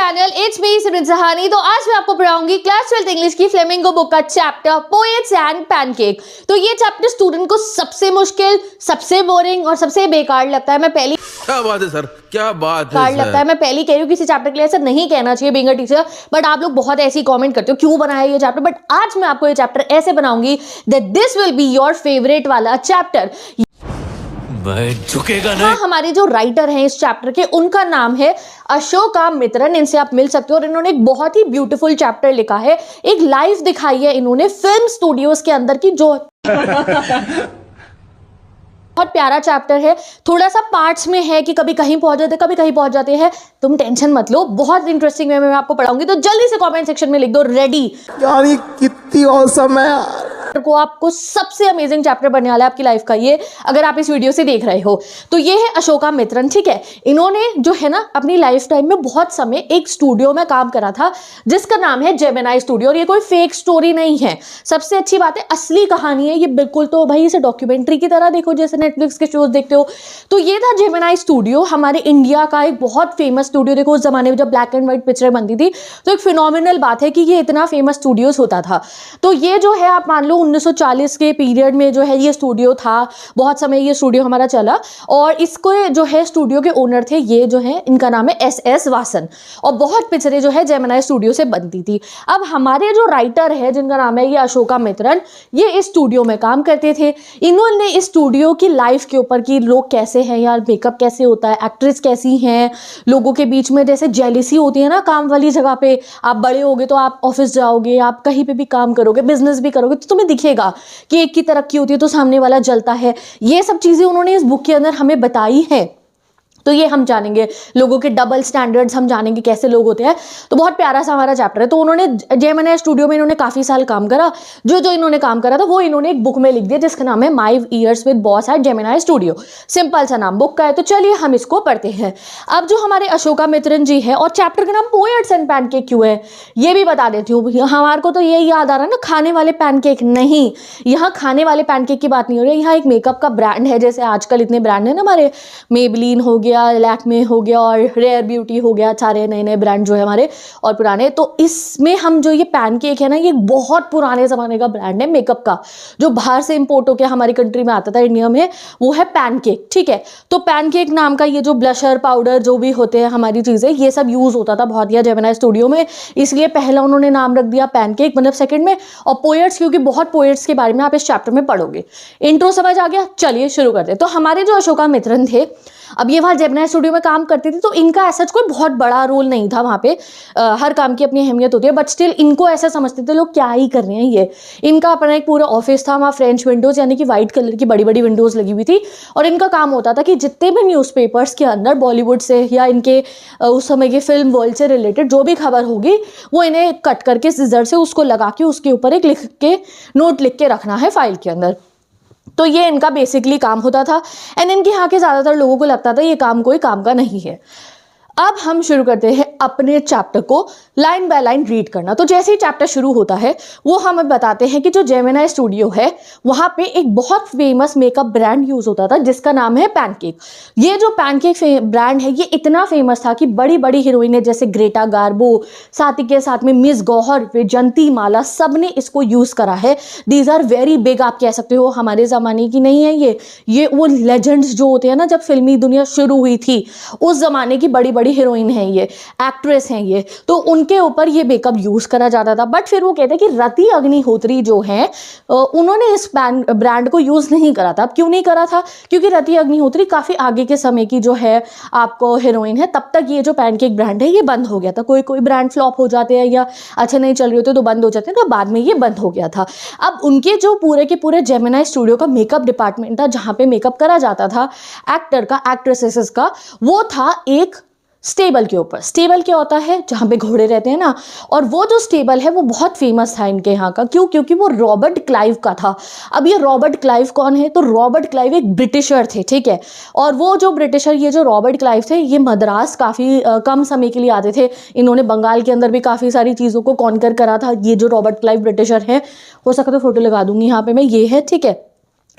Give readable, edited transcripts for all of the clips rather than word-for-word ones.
Channel it's me सिमरन सहानी। तो आज मैं आपको पढ़ाऊंगी क्लास 12th इंग्लिश की फ्लेमिंगो बुक का चैप्टर पोएट्स एंड पैनकेक। तो ये चैप्टर स्टूडेंट को सबसे मुश्किल, सबसे बोरिंग और सबसे बेकार लगता है। मैं पहली क्या बात है सर, क्या बात है लगता है मैं पहली कह रही हूँ किसी चैप्टर के लिए ऐसा नहीं कहना चाहिए बीइंग अ टीचर, बट आप लोग बहुत ऐसी कमेंट करते हो क्यों बनाया ये चैप्टर। बट आज मैं आपको ये चैप्टर ऐसे बनाऊंगी that this will be your favourite वाला चैप्टर। झुकेगा नहीं। हाँ, हमारे जो राइटर हैं इस चैप्टर के, उनका नाम है अशोका मित्रन। इनसे आप मिल सकते हो और इन्होंने एक बहुत ही ब्यूटीफुल चैप्टर लिखा है। एक लाइव दिखाई है इन्होंने फिल्म स्टूडियोज के अंदर की, जो बहुत प्यारा चैप्टर है। थोड़ा सा पार्ट्स में है कि कभी कहीं पहुंच जाते कभी कहीं पहुंच जाते हैं। तुम टेंशन मत लो, बहुत इंटरेस्टिंग वे में मैं आपको पढ़ाऊंगी। तो जल्दी से कमेंट सेक्शन में लिख दो रेडी। यार ये कितनी औसम है यार। को आपको सबसे अमेजिंग चैप्टर बनने वाला है आपकी लाइफ का ये, अगर आप इस वीडियो से देख रहे हो। तो ये है अशोका मित्रन, ठीक है। इन्होंने जो है ना अपनी लाइफ टाइम में बहुत समय एक स्टूडियो में काम करा था जिसका नाम है जेमिनाई स्टूडियो। और ये कोई फेक स्टोरी नहीं है, सबसे अच्छी बात है असली कहानी है ये बिल्कुल। तो भाई इसे डॉक्यूमेंट्री की तरह देखो जैसे नेटफ्लिक्स के शोज देखते हो। तो ये था जेमिनाई स्टूडियो, हमारे इंडिया का एक बहुत फेमस स्टूडियो। देखो उस जमाने में जब ब्लैक एंड व्हाइट पिक्चरें बनती थी तो एक फिनोमिनल बात है कि ये इतना फेमस स्टूडियोज होता था। तो ये जो है आप मान लो 1940 के पीरियड में जो है ये स्टूडियो था, बहुत समय ये स्टूडियो हमारा चला। और इसको जो है स्टूडियो के ओनर थे ये जो है, इनका नाम है एस वासन। और बहुत पिक्चरें जो है जेमिनाई स्टूडियो से बनती थी। अब हमारे जो राइटर है जिनका नाम है ये अशोका मित्रन, ये इस स्टूडियो में काम करते थे। इन्होंने इस स्टूडियो की लाइफ के ऊपर कि लोग कैसे हैं यार, मेकअप कैसे होता है, एक्ट्रेस कैसी हैं, लोगों के बीच में जैसे जेलिसी होती है ना काम वाली जगह पे। आप बड़े होगे तो आप ऑफिस जाओगे, आप कहीं पे भी काम करोगे, बिजनेस भी करोगे, तो तुम्हें दिखेगा कि एक की तरक्की होती है तो सामने वाला जलता है। ये सब चीजें उन्होंने इस बुक के अंदर हमें बताई है। तो ये हम जानेंगे, लोगों के डबल स्टैंडर्ड्स हम जानेंगे कैसे लोग होते हैं। तो बहुत प्यारा सा हमारा चैप्टर है। तो उन्होंने जेमिनाई स्टूडियो में इन्होंने काफी साल काम करा। जो जो इन्होंने काम करा था वो इन्होंने एक बुक में लिख दिया जिसका नाम है my years with boss at Gemini studio. Simple सा नाम बुक का है। तो चलिए हम इसको पढ़ते हैं। अब जो हमारे अशोका मित्रन जी है, और चैप्टर का नाम पोएट्स एंड पैनकेक क्यों है ये भी बता देती हूँ। हमारे को तो ये याद आ रहा है ना, खाने वाले पैनकेक नहीं, यहाँ खाने वाले पैनकेक की बात नहीं हो रही है। यहाँ एक मेकअप का ब्रांड है, जैसे आजकल इतने ब्रांड है ना हमारे, मेबलिन हो गया, लैक्मे हो गया और रेयर ब्यूटी हो गया, सारे नए नए ब्रांड जो है हमारे और पुराने। तो इसमें हम जो ये पैनकेक है ना, ये बहुत पुराने ज़माने का ब्रांड है मेकअप का, जो बाहर से इंपोर्ट होकर हमारी कंट्री में आता था इंडिया में, वो है पैनकेक, ठीक है। तो पैनकेक नाम का ये जो ब्लशर पाउडर जो भी होते हैं हमारी चीज़ें, ये सब यूज़ होता था बहुत दिया जेमिनाई स्टूडियो में, इसलिए पहला उन्होंने नाम रख दिया पैनकेक, मतलब सेकंड में। और पोएट्स क्योंकि बहुत पोएट्स के बारे में आप इस चैप्टर में पढ़ोगे। इंट्रो समझ आ गया, चलिए शुरू करते हैं। तो हमारे जो अशोका मित्रन थे, अब ये वहाँ जेमिनाई स्टूडियो में काम करते थे, तो इनका ऐसा कोई बहुत बड़ा रोल नहीं था वहाँ पे। हर काम की अपनी अहमियत होती है, बट स्टिल इनको ऐसा समझते थे लोग क्या ही कर रहे हैं ये। इनका अपना एक पूरा ऑफिस था वहाँ, फ्रेंच विंडोज़ यानी कि वाइट कलर की बड़ी बड़ी विंडोज़ लगी हुई थी। और इनका काम होता था कि जितने भी न्यूज़पेपर्स के अंदर बॉलीवुड से या इनके उस समय के फिल्म वर्ल्ड से रिलेटेड जो भी खबर होगी, वो इन्हें कट करके सिजर से उसको लगा के उसके ऊपर एक नोट लिख के रखना है फाइल के अंदर। तो ये इनका बेसिकली काम होता था। एंड इनके यहाँ के ज़्यादातर लोगों को लगता था ये काम कोई काम का नहीं है। अब हम शुरू करते हैं अपने चैप्टर को लाइन बाय लाइन रीड करना। तो जैसे ही चैप्टर शुरू होता है वो हमें बताते हैं कि जो जेमिनाई स्टूडियो है वहाँ पे एक बहुत फेमस मेकअप ब्रांड यूज़ होता था जिसका नाम है पैनकेक। ये जो पैनकेक ब्रांड है ये इतना फेमस था कि बड़ी बड़ी हीरोइनें जैसे ग्रेटा गार्बो, साथ ही के साथ में मिस गौहर, जयंती माला, सब ने इसको यूज़ करा है। दीज आर वेरी बिग, आप कह सकते हो हमारे ज़माने की नहीं है ये वो लेजेंड्स जो होते हैं ना, जब फिल्मी दुनिया शुरू हुई थी उस ज़माने की बड़ी बड़ी हीरोइन है ये, एक्ट्रेस हैं ये, तो उनके ऊपर ये मेकअप यूज करा जाता था। बट फिर वो कहते हैं कि रति अग्निहोत्री जो है उन्होंने इस ब्रांड को यूज नहीं करा था। अब क्यों नहीं करा था? क्योंकि रति अग्निहोत्री काफी आगे के समय की जो है आपको हीरोइन है, तब तक ये जो पैनकेक ब्रांड है ये बंद हो गया था। कोई कोई ब्रांड फ्लॉप हो जाते हैं या अच्छे नहीं चल रहे होते तो बंद हो जाते हैं, तो बाद में ये बंद हो गया था। अब उनके जो पूरे के पूरे जेमिनाई स्टूडियो का मेकअप डिपार्टमेंट था जहाँ पे मेकअप करा जाता था एक्टर का, एक्ट्रेसेस का, वो था एक स्टेबल के ऊपर। स्टेबल क्या होता है? जहाँ पे घोड़े रहते हैं ना। और वो जो स्टेबल है वो बहुत फेमस था इनके यहाँ का। क्यों? क्योंकि वो रॉबर्ट क्लाइव का था। अब ये रॉबर्ट क्लाइव कौन है? तो रॉबर्ट क्लाइव एक ब्रिटिशर थे, ठीक है। और वो जो ब्रिटिशर, ये जो रॉबर्ट क्लाइव थे, ये मद्रास काफ़ी कम समय के लिए आते थे। इन्होंने बंगाल के अंदर भी काफ़ी सारी चीज़ों को कॉन्कर करा था। ये जो रॉबर्ट क्लाइव ब्रिटिशर है, हो सका तो फोटो लगा दूंगी यहाँ पे मैं, ये है, ठीक है।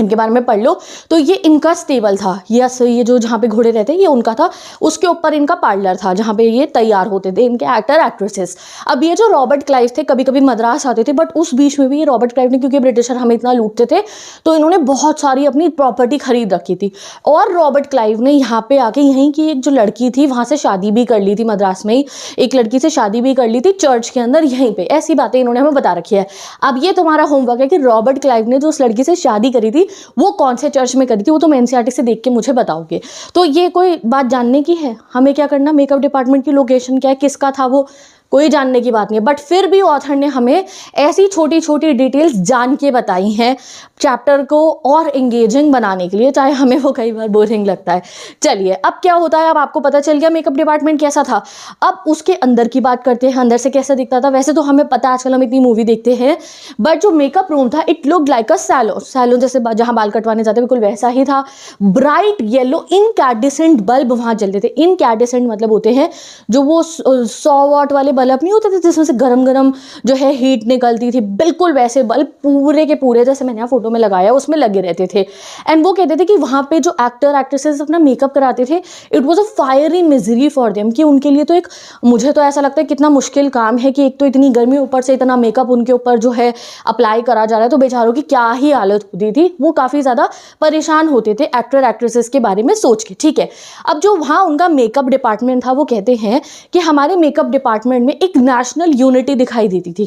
इनके बारे में पढ़ लो। तो ये इनका स्टेबल था, ये जो जहाँ पे घोड़े रहते हैं ये उनका था, उसके ऊपर इनका पार्लर था जहाँ पे ये तैयार होते थे इनके एक्टर एक्ट्रेसेस। अब ये जो रॉबर्ट क्लाइव थे कभी कभी मद्रास आते थे, बट उस बीच में भी ये रॉबर्ट क्लाइव ने, क्योंकि ब्रिटिशर हमें इतना लूटते थे, तो इन्होंने बहुत सारी अपनी प्रॉपर्टी खरीद रखी थी। और रॉबर्ट क्लाइव ने यहाँ पे आके यहीं की एक जो लड़की थी वहाँ से शादी भी कर ली थी, मद्रास में ही एक लड़की से शादी भी कर ली थी चर्च के अंदर, यहीं पे। ऐसी बातें इन्होंने हमें बता रखी है। अब ये तुम्हारा होमवर्क है कि रॉबर्ट क्लाइव ने जो उस लड़की से शादी करी थी वो कौन से चर्च में करी थी, वो तुम एनसीईआरटी से देख के मुझे बताओगे। तो ये कोई बात जानने की है, हमें क्या करना, मेकअप डिपार्टमेंट की लोकेशन क्या है, किसका था वो, कोई जानने की बात नहीं है। बट फिर भी ऑथर ने हमें ऐसी छोटी छोटी डिटेल्स जान के बताई हैं चैप्टर को और एंगेजिंग बनाने के लिए, चाहे हमें वो कई बार बोरिंग लगता है। चलिए अब क्या होता है, अब आपको पता चल गया मेकअप डिपार्टमेंट कैसा था। अब उसके अंदर की बात करते हैं, अंदर से कैसा दिखता था। वैसे तो हमें पता है, आजकल हम इतनी मूवी देखते हैं, बट जो मेकअप रूम था it looked like a saloon जैसे जहाँ बाल कटवाने जाते बिल्कुल वैसा ही था। ब्राइट येलो इनकैंडेसेंट बल्ब वहाँ जलते थे। इनकैंडेसेंट मतलब होते हैं जो वो 100 वाट वाले बल्ब नहीं होते थे जिसमें से गरम गरम जो है हीट निकलती थी, बिल्कुल वैसे बल्ब पूरे के पूरे जैसे मैंने यहाँ फोटो में लगाया उसमें लगे रहते थे। एंड वो कहते थे कि वहाँ पे जो एक्टर एक्ट्रेसेस अपना मेकअप कराते थे it was a fiery misery for them, कि उनके लिए तो एक, मुझे तो ऐसा लगता है कितना मुश्किल काम है कि एक तो इतनी गर्मी ऊपर से इतना मेकअप उनके ऊपर जो है अप्लाई करा जा रहा है, तो बेचारों की क्या ही हालत होती थी। वो काफ़ी ज़्यादा परेशान होते थे एक्टर एक्ट्रेसेस के बारे में सोच के। ठीक है, अब जो वहाँ उनका मेकअप डिपार्टमेंट था वो कहते हैं कि हमारे मेकअप डिपार्टमेंट में एक नेशनल यूनिटी दिखाई देती थी,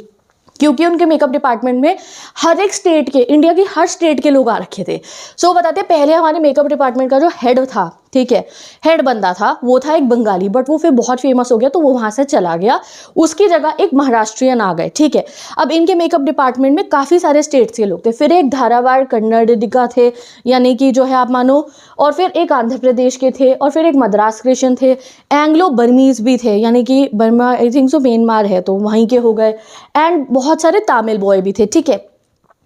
क्योंकि उनके मेकअप डिपार्टमेंट में हर एक स्टेट के, इंडिया की हर स्टेट के लोग आ रखे थे। सो बताते पहले हमारे मेकअप डिपार्टमेंट का जो हेड था, ठीक है, हेड बंदा था, वो था एक बंगाली, बट वो फिर बहुत फेमस हो गया तो वो वहाँ से चला गया, उसकी जगह एक महाराष्ट्रियन आ गए। ठीक है, अब इनके मेकअप डिपार्टमेंट में काफ़ी सारे स्टेट्स के लोग थे, फिर एक धारावाड़ कन्नडिका थे, यानी कि जो है आप मानो, और फिर एक आंध्र प्रदेश के थे, और फिर एक मद्रास क्रिश्चियन थे, एंग्लो बर्मीज भी थे, यानी कि Burma I think so Myanmar है तो वहीं के हो गए, एंड बहुत सारे तमिल बॉय भी थे। ठीक है,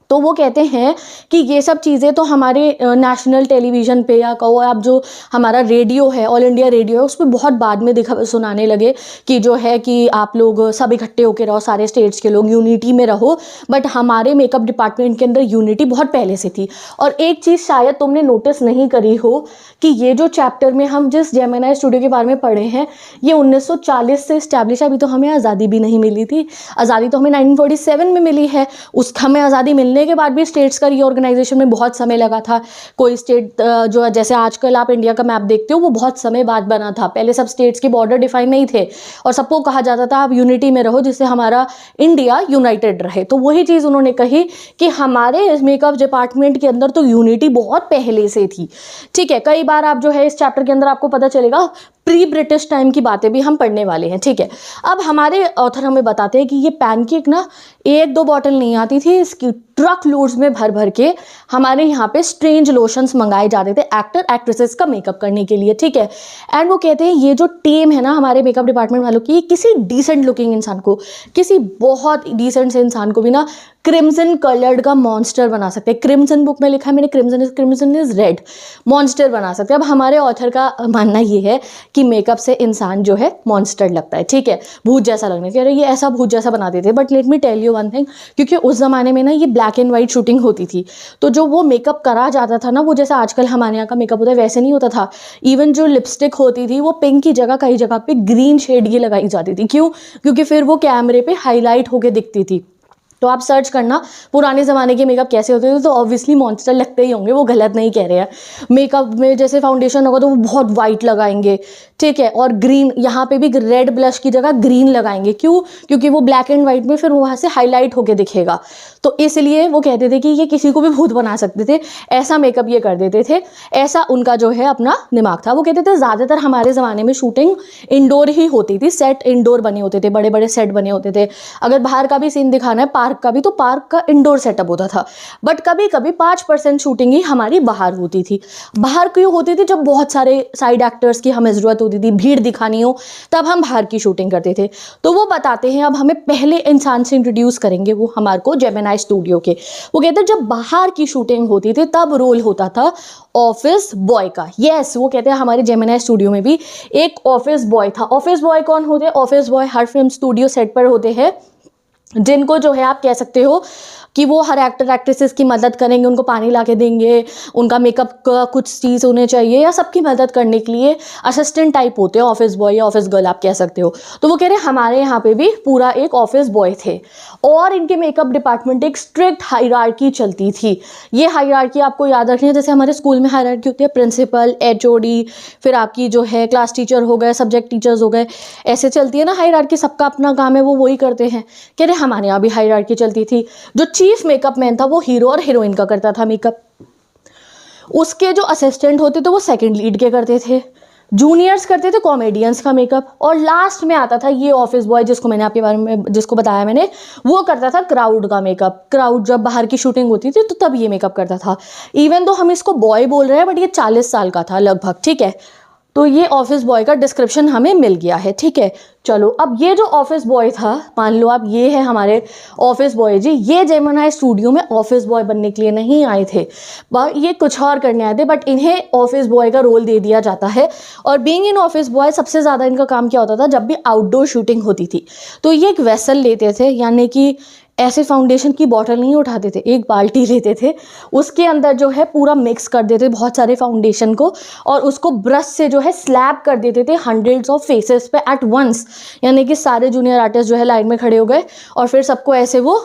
तो वो कहते हैं कि ये सब चीज़ें तो हमारे नेशनल टेलीविज़न पे या कहो आप जो हमारा रेडियो है, ऑल इंडिया रेडियो है, उस पर बहुत बाद में सुनाने लगे कि जो है कि आप लोग सब इकट्ठे होकर रहो, सारे स्टेट्स के लोग यूनिटी में रहो। बट हमारे मेकअप डिपार्टमेंट के अंदर यूनिटी बहुत पहले से थी। और एक चीज़ शायद तुमने नोटिस नहीं करी हो कि ये जो चैप्टर में हम जिस जेमिनी स्टूडियो के बारे में पढ़े हैं ये 1940 से इस्टेब्लिश है। अभी तो हमें आज़ादी भी नहीं मिली थी, आज़ादी तो हमें 1947 में मिली है। उस हमें आज़ादी मिलने के बाद भी स्टेट्स का रीऑर्गेनाइजेशन में बहुत समय लगा था। कोई स्टेट जो जैसे आजकल आप इंडिया का मैप देखते हो वो बहुत समय बाद बना था, पहले सब स्टेट्स के बॉर्डर डिफाइन नहीं थे और सबको कहा जाता था आप यूनिटी में रहो जिससे हमारा इंडिया यूनाइटेड रहे। तो वही चीज़ उन्होंने कही कि हमारे मेकअप डिपार्टमेंट के अंदर तो यूनिटी बहुत पहले से थी। ठीक है, कई बार आप जो है इस चैप्टर के अंदर आपको पता चलेगा प्री ब्रिटिश टाइम की बातें भी हम पढ़ने वाले हैं। ठीक है, अब हमारे ऑथर हमें बताते हैं कि ये पैनकेक ना 1-2 बॉटल नहीं आती थी, इसकी ट्रक लोड्स में भर भर के हमारे यहाँ पे स्ट्रेंज लोशंस मंगाए जाते थे एक्टर एक्ट्रेसेस का मेकअप करने के लिए। ठीक है, एंड वो कहते हैं ये जो टीम है ना हमारे मेकअप डिपार्टमेंट वालों की, किसी डिसेंट लुकिंग इंसान को, किसी बहुत डिसेंट से इंसान को भी ना क्रिम्सन कलर्ड का मॉन्स्टर बना सकते हैं। क्रिम्सन बुक में लिखा है मैंने, क्रिम्सन इज रेड, मॉन्स्टर बना सकते हैं। अब हमारे ऑथर का मानना ये है कि मेकअप से इंसान जो है मॉन्स्टर लगता है। ठीक है, भूत जैसा लगने के, अरे ये ऐसा भूत जैसा बना देते। But let me tell you one thing, क्योंकि उस ज़माने में ना ये ब्लैक एंड वाइट शूटिंग होती थी, तो जो वो मेकअप करा जाता था ना वो जैसा आजकल हमारे यहाँ का मेकअप होता है वैसे नहीं होता था। इवन जो लिपस्टिक होती थी वो पिंक की जगह कई जगह पे ग्रीन शेड की लगाई जाती थी। क्यों? क्योंकि फिर वो कैमरे पे हाईलाइट होके दिखती थी। तो आप सर्च करना पुराने ज़माने के मेकअप कैसे होते थे, तो ऑब्वियसली मॉन्स्टर लगते ही होंगे, वो गलत नहीं कह रहे हैं। मेकअप में जैसे फाउंडेशन होगा तो वो बहुत वाइट लगाएंगे, ठीक है, और ग्रीन, यहाँ पे भी रेड ब्लश की जगह ग्रीन लगाएंगे। क्यों? क्योंकि वो ब्लैक एंड वाइट में फिर वहाँ से हाईलाइट होके दिखेगा। तो इसलिए वो कहते थे कि ये किसी को भी भूत बना सकते थे, ऐसा मेकअप ये कर देते थे, ऐसा उनका जो है अपना दिमाग था। वो कहते थे ज़्यादातर हमारे ज़माने में शूटिंग इंडोर ही होती थी, सेट इंडोर बने होते थे, बड़े बड़े सेट बने होते थे। अगर बाहर का भी सीन दिखाना है, पार्क का भी, तो पार्क का इंडोर सेटअप होता था। बट कभी कभी 5% शूटिंग ही हमारी बाहर होती थी। बाहर क्यों होती थी? जब बहुत सारे साइड एक्टर्स की हमें ज़रूरत होती थी, भीड़ दिखानी हो, तब हम बाहर की शूटिंग करते थे। तो वो बताते हैं, अब हमें पहले इंसान से इंट्रोड्यूस करेंगे वो हमारे को जेमिनी स्टूडियो के। वो कहते हैं जब बाहर की शूटिंग होती थी तब रोल होता था ऑफिस बॉय का। यस, वो कहते हैं हमारे जेमिनी स्टूडियो में भी एक ऑफिस बॉय था। ऑफिस बॉय कौन होते हैं? ऑफिस बॉय हर फिल्म स्टूडियो सेट पर होते हैं, जिनको जो है आप कह सकते हो कि वो हर एक्टर एक्ट्रेसेस की मदद करेंगे, उनको पानी ला के देंगे, उनका मेकअप का कुछ चीज़ उन्हें चाहिए, या सबकी मदद करने के लिए असिस्टेंट टाइप होते हैं, ऑफिस बॉय या ऑफिस गर्ल आप कह सकते हो। तो वो कह रहे हमारे यहाँ पे भी पूरा एक ऑफिस बॉय थे और इनके मेकअप डिपार्टमेंट एक स्ट्रिक्ट हायरार्की चलती थी। ये हायरार्की आपको याद रखनी है, जैसे हमारे स्कूल में हायरार्की होती है, प्रिंसिपल, HOD, फिर आपकी जो है क्लास टीचर हो गए, सब्जेक्ट टीचर्स हो गए, ऐसे चलती है ना हायरार्की, सबका अपना काम है, वो वही करते हैं। कह रहे हमारे यहाँ भी हायरार्की चलती थी। जो चीफ मेकअप मैन था वो हीरो और हीरोइन का करता था मेकअप, उसके जो असिस्टेंट होते थे वो सेकंड लीड के करते थे, जूनियर्स करते थे कॉमेडियंस का मेकअप, और लास्ट में आता था ये ऑफिस बॉय जिसको मैंने आपके बारे में जिसको बताया मैंने, वो करता था क्राउड का मेकअप। क्राउड जब बाहर की शूटिंग होती थी तो तब ये मेकअप करता था। इवन तो हम इसको बॉय बोल रहे हैं बट ये 40 साल का था लगभग, ठीक है। तो ये ऑफिस बॉय का डिस्क्रिप्शन हमें मिल गया है, ठीक है। चलो अब ये जो ऑफिस बॉय था, मान लो आप ये है हमारे ऑफिस बॉय जी, ये जेमिनी स्टूडियो में ऑफिस बॉय बनने के लिए नहीं आए थे, ये कुछ और करने आए थे, बट इन्हें ऑफिस बॉय का रोल दे दिया जाता है। और बीइंग इन ऑफिस बॉय सबसे ज़्यादा इनका काम क्या होता था, जब भी आउटडोर शूटिंग होती थी तो ये एक वेसल लेते थे, यानी कि ऐसे फाउंडेशन की बॉटल नहीं उठाते थे, एक बाल्टी लेते थे, उसके अंदर जो है पूरा मिक्स कर देते बहुत सारे फाउंडेशन को, और उसको ब्रश से जो है स्लैब कर देते थे हंड्रेड्स ऑफ फेसेस पे एट वंस, यानी कि सारे जूनियर आर्टिस्ट जो है लाइन में खड़े हो गए और फिर सबको ऐसे वो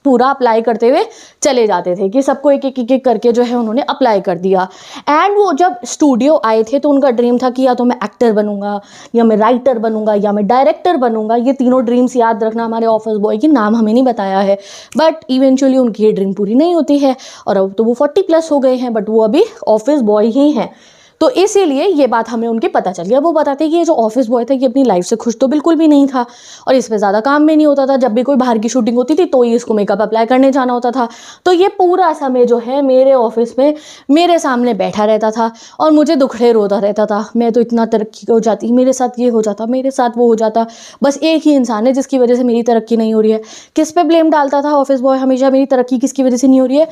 पूरा अप्लाई करते हुए चले जाते थे कि सबको एक एक करके जो है उन्होंने अप्लाई कर दिया। एंड वो जब स्टूडियो आए थे तो उनका ड्रीम था कि या तो मैं एक्टर बनूंगा, या मैं राइटर बनूंगा, या मैं डायरेक्टर बनूंगा। ये तीनों ड्रीम्स याद रखना, हमारे ऑफिस बॉय की नाम हमें नहीं बताया है, बट इवेंचुअली उनकी ये ड्रीम पूरी नहीं होती है और अब तो वो 40+ हो गए हैं, बट वो अभी ऑफिस बॉय ही हैं। तो इसीलिए ये बात हमें उनकी पता चल गया। वो बताते हैं कि ये जो ऑफिस बॉय था ये अपनी लाइफ से खुश तो बिल्कुल भी नहीं था और इसमें ज़्यादा काम भी नहीं होता था। जब भी कोई बाहर की शूटिंग होती थी तो ही इसको मेकअप अप्लाई करने जाना होता था। तो ये पूरा समय जो है मेरे ऑफिस में मेरे सामने बैठा रहता था और मुझे दुखड़े रोता रहता था, मैं तो इतना तरक्की हो जाती, मेरे साथ ये हो जाता, मेरे साथ वो हो जाता, बस एक ही इंसान है जिसकी वजह से मेरी तरक्की नहीं हो रही है। किस पे ब्लेम डालता था ऑफिस बॉय हमेशा मेरी तरक्की किसकी वजह से नहीं हो रही है?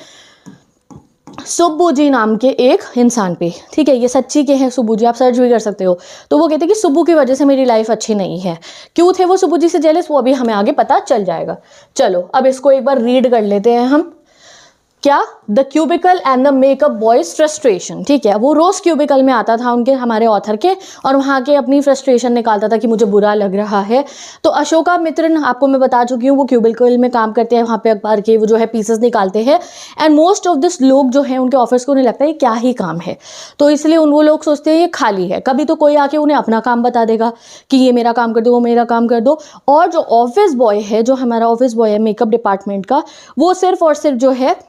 सुब्बू जी नाम के एक इंसान पे, ठीक है। ये सच्ची के हैं सुब्बू जी, आप सर्च भी कर सकते हो। तो वो कहते हैं कि सुब्बू की वजह से मेरी लाइफ अच्छी नहीं है। क्यों थे वो सुब्बू जी से जेलस, वो अभी हमें आगे पता चल जाएगा। चलो अब इसको एक बार रीड कर लेते हैं हम। क्या? The cubicle and the makeup boys frustration, ठीक है। वो रोज क्यूबिकल में आता था उनके हमारे ऑथर के और वहाँ के अपनी फ्रस्ट्रेशन निकालता था कि मुझे बुरा लग रहा है। तो अशोका मित्रन आपको मैं बता चुकी हूँ, वो क्यूबिकल में काम करते हैं, वहाँ पे अखबार के वो जो है पीसेस निकालते हैं। एंड मोस्ट ऑफ दिस लोग जो है उनके ऑफिस को उन्हें लगता है क्या ही काम है, तो इसलिए वो लोग सोचते हैं ये खाली है, कभी तो कोई आके उन्हें अपना काम बता देगा कि ये मेरा काम कर दो, वो मेरा काम कर दो। और जो ऑफिस बॉय है, जो हमारा ऑफिस बॉय है मेकअप डिपार्टमेंट का, वो सिर्फ और सिर्फ जो है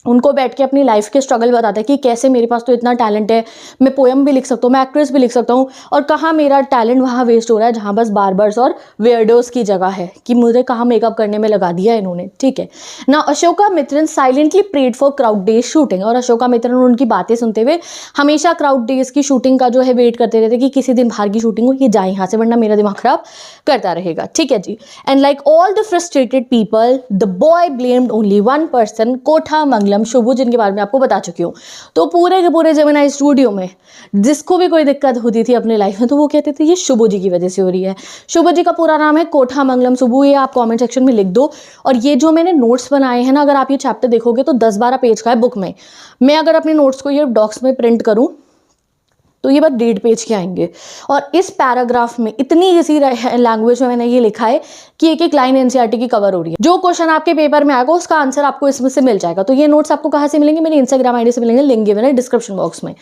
उनको बैठ के अपनी लाइफ के स्ट्रगल बताता है कि कैसे मेरे पास तो इतना टैलेंट है, मैं पोएम भी लिख सकता हूँ, मैं एक्ट्रेस भी लिख सकता हूँ, और कहाँ मेरा टैलेंट वहाँ वेस्ट हो रहा है जहाँ बस बार्बर्स और वेयरडोस की जगह है, कि मुझे कहाँ मेकअप करने में लगा दिया इन्होंने, ठीक है ना। Ashokamitran silently prayed for crowd days shooting, और अशोका मित्रन उनकी बातें सुनते हुए हमेशा क्राउड डेज की शूटिंग का जो है वेट करते रहते कि किसी दिन बाहर की शूटिंग हो, ये जाए यहाँ से, वरना मेरा दिमाग खराब करता रहेगा, ठीक है जी। And like all the frustrated people the boy blamed only one person, Kotha Mangalam Shubhu, जिनके बारे में आपको बता चुकी हूँ। तो पूरे के पूरे जेमिनी स्टूडियो में जिसको भी कोई दिक्कत होती थी अपने लाइफ में तो वो कहते थे ये शुभू जी की वजह से हो रही है। शुभू जी का पूरा नाम है कोठा मंगलम शुभू, ये आप कमेंट सेक्शन में लिख दो। और ये जो मैंने नोट्स बनाए हैं ना, अगर आप ये चैप्टर देखोगे तो 10-12 पेज का है बुक में। मैं अगर अपने नोट्स को ये डॉक्स में प्रिंट करूँ तो ये बस 1.5 पेज के आएंगे। और इस पैराग्राफ में इतनी इजी लैंग्वेज में मैंने ये लिखा है कि एक एक लाइन एनसीईआरटी की कवर हो रही है। जो क्वेश्चन आपके पेपर में आएगा उसका आंसर आपको इसमें से मिल जाएगा। तो ये नोट्स आपको कहाँ से मिलेंगे? मेरे इंस्टाग्राम आईडी से मिलेंगे, लिंक गिवन है डिस्क्रिप्शन बॉक्स में।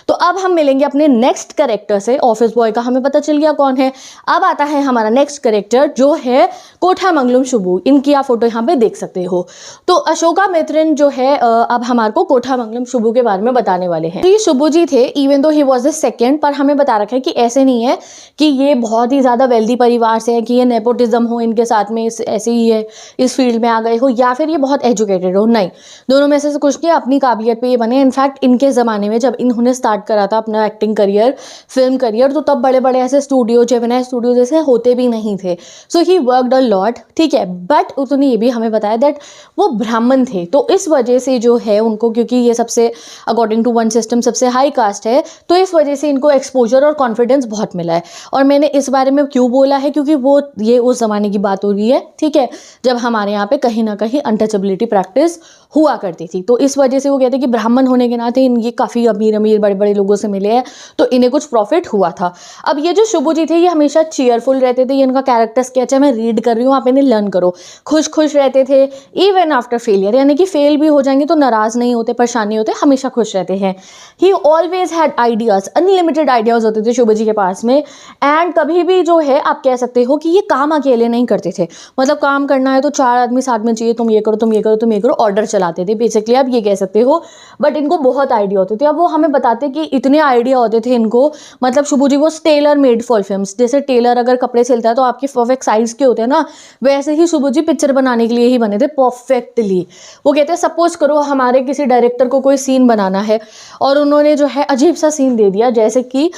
तो अब हम मिलेंगे अपने नेक्स्ट कैरेक्टर से। ऑफिस बॉय का हमें पता चल गया कौन है। अब आता है हमारा नेक्स्ट कैरेक्टर जो है कोठा मंगलम शुभू। इनकी आप फोटो यहाँ पे देख सकते हो। तो अशोका मित्रन जो है अब हमारे को कोठा मंगलम शुभू के बारे में बताने वाले हैं। तो ये शुभू जी थे, even though he was the second, पर हमें बता रखा है कि ऐसे नहीं है कि ये बहुत ही ज्यादा वेल्दी परिवार से है, कि ये नेपोटिज्म हो इनके साथ में, ऐसे ही है इस फील्ड में आ गए हो, या फिर ये बहुत एजुकेटेड हो। नहीं, दोनों में से कुछ नहीं, अपनी काबिलियत पे ये बने। इनफैक्ट इनके ज़माने में जब इन्होंने स्टार्ट करा था अपना एक्टिंग करियर, फिल्म करियर, तो तब बड़े बड़े ऐसे स्टूडियो, जेमिनी स्टूडियो जैसे होते भी नहीं थे। So he worked a lot, ठीक है। बट उन्होंने ये भी हमें बताया दैट वो ब्राह्मण थे, तो इस वजह से जो है उनको, क्योंकि ये सबसे अकॉर्डिंग टू वन सिस्टम सबसे हाई कास्ट है, तो इस वजह वजह से इनको एक्सपोजर और कॉन्फिडेंस बहुत मिला है। और मैंने इस बारे में क्यों बोला है, क्योंकि वो ये उस ज़माने की बात हो रही है, ठीक है, जब हमारे यहाँ पे कहीं ना कहीं अनटचेबिलिटी प्रैक्टिस हुआ करती थी। तो इस वजह से वो कहते हैं कि ब्राह्मण होने के नाते ये काफ़ी अमीर अमीर बड़े बड़े लोगों से मिले हैं, तो इन्हें कुछ प्रॉफिट हुआ था। अब ये जो शुभू जी थे ये हमेशा चीयरफुल रहते थे, ये इनका कैरेक्टर स्केच है, मैं रीड कर रही हूँ, आप इन्हें लर्न करो। खुश खुश रहते थे इवन आफ्टर फेलियर, यानी कि फेल भी हो जाएंगे तो नाराज़ नहीं होते, परेशान नहीं होते, हमेशा खुश रहते हैं। ही always had ideas, unlimited ideas होते थे शुभू जी के पास में। एंड कभी भी जो है आप कह सकते हो कि ये काम अकेले नहीं करते थे, मतलब काम करना है तो 4 आदमी साथ में चाहिए, तुम ये करो तुम ये करो तुम ये करो, ऑर्डर चलाते थे बेसिकली, आप ये कह सकते हो। बट इनको बहुत आइडिया होते थे। अब वो हमें बताते कि इतने आइडिया होते थे इनको, मतलब शुभू जी वो टेलर मेड फॉर फिल्म्स, जैसे टेलर अगर कपड़े सिलता है तो आपके परफेक्ट साइज के होते हैं ना, वैसे ही शुभू जी पिक्चर बनाने के लिए ही बने थे परफेक्टली। वो कहते हैं सपोज करो हमारे किसी डायरेक्टर को कोई सीन बनाना है और उन्होंने जो है अजीब सा सीन दे दिया, जैसे कि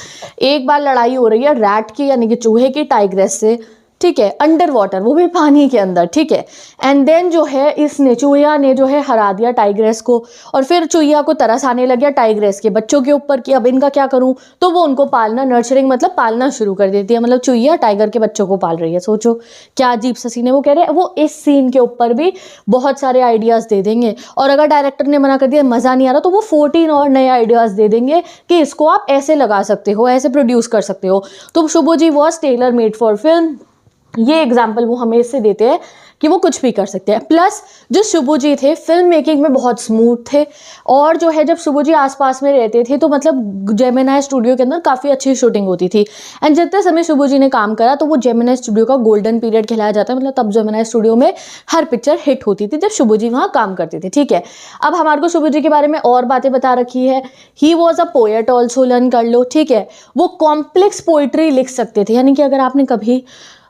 एक बार लड़ाई हो रही है रैट की यानी कि चूहे की टाइग्रेस से, ठीक है, अंडर वाटर, वो भी पानी के अंदर, ठीक है। एंड देन जो है इसने चूहिया ने जो है हरा दिया टाइग्रेस को, और फिर चूहिया को तरस आने लग गया टाइग्रेस के बच्चों के ऊपर कि अब इनका क्या करूं, तो वो उनको पालना, नर्चरिंग मतलब पालना शुरू कर देती है, मतलब चूहिया टाइगर के बच्चों को पाल रही है। सोचो क्या अजीब सा सीन है। वो कह रहे हैं वो इस सीन के ऊपर भी बहुत सारे आइडियाज़ दे देंगे, और अगर डायरेक्टर ने मना कर दिया मज़ा नहीं आ रहा तो वो 14 और नए आइडियाज़ दे देंगे कि इसको आप ऐसे लगा सकते हो, ऐसे प्रोड्यूस कर सकते हो। तो Shubhu ji was tailor made for film, ये एग्जाम्पल वो हमें इससे देते हैं कि वो कुछ भी कर सकते हैं। प्लस जो शुभू जी थे फिल्म मेकिंग में बहुत स्मूथ थे, और जो है जब शुभू जी आसपास में रहते थे तो मतलब जेमिनाई स्टूडियो के अंदर काफ़ी अच्छी शूटिंग होती थी। एंड जितने समय शुभू जी ने काम करा तो वो जेमिनाई स्टूडियो का गोल्डन पीरियड कहलाया जाता है, मतलब तब जेमिनाई स्टूडियो में हर पिक्चर हिट होती थी जब शुभू जी वहाँ काम करते थे, ठीक है। अब हमारे को शुभू जी के बारे में और बातें बता रखी है। He was a poet also, learn कर लो, ठीक है। वो कॉम्प्लेक्स पोइट्री लिख सकते थे, यानी कि अगर आपने कभी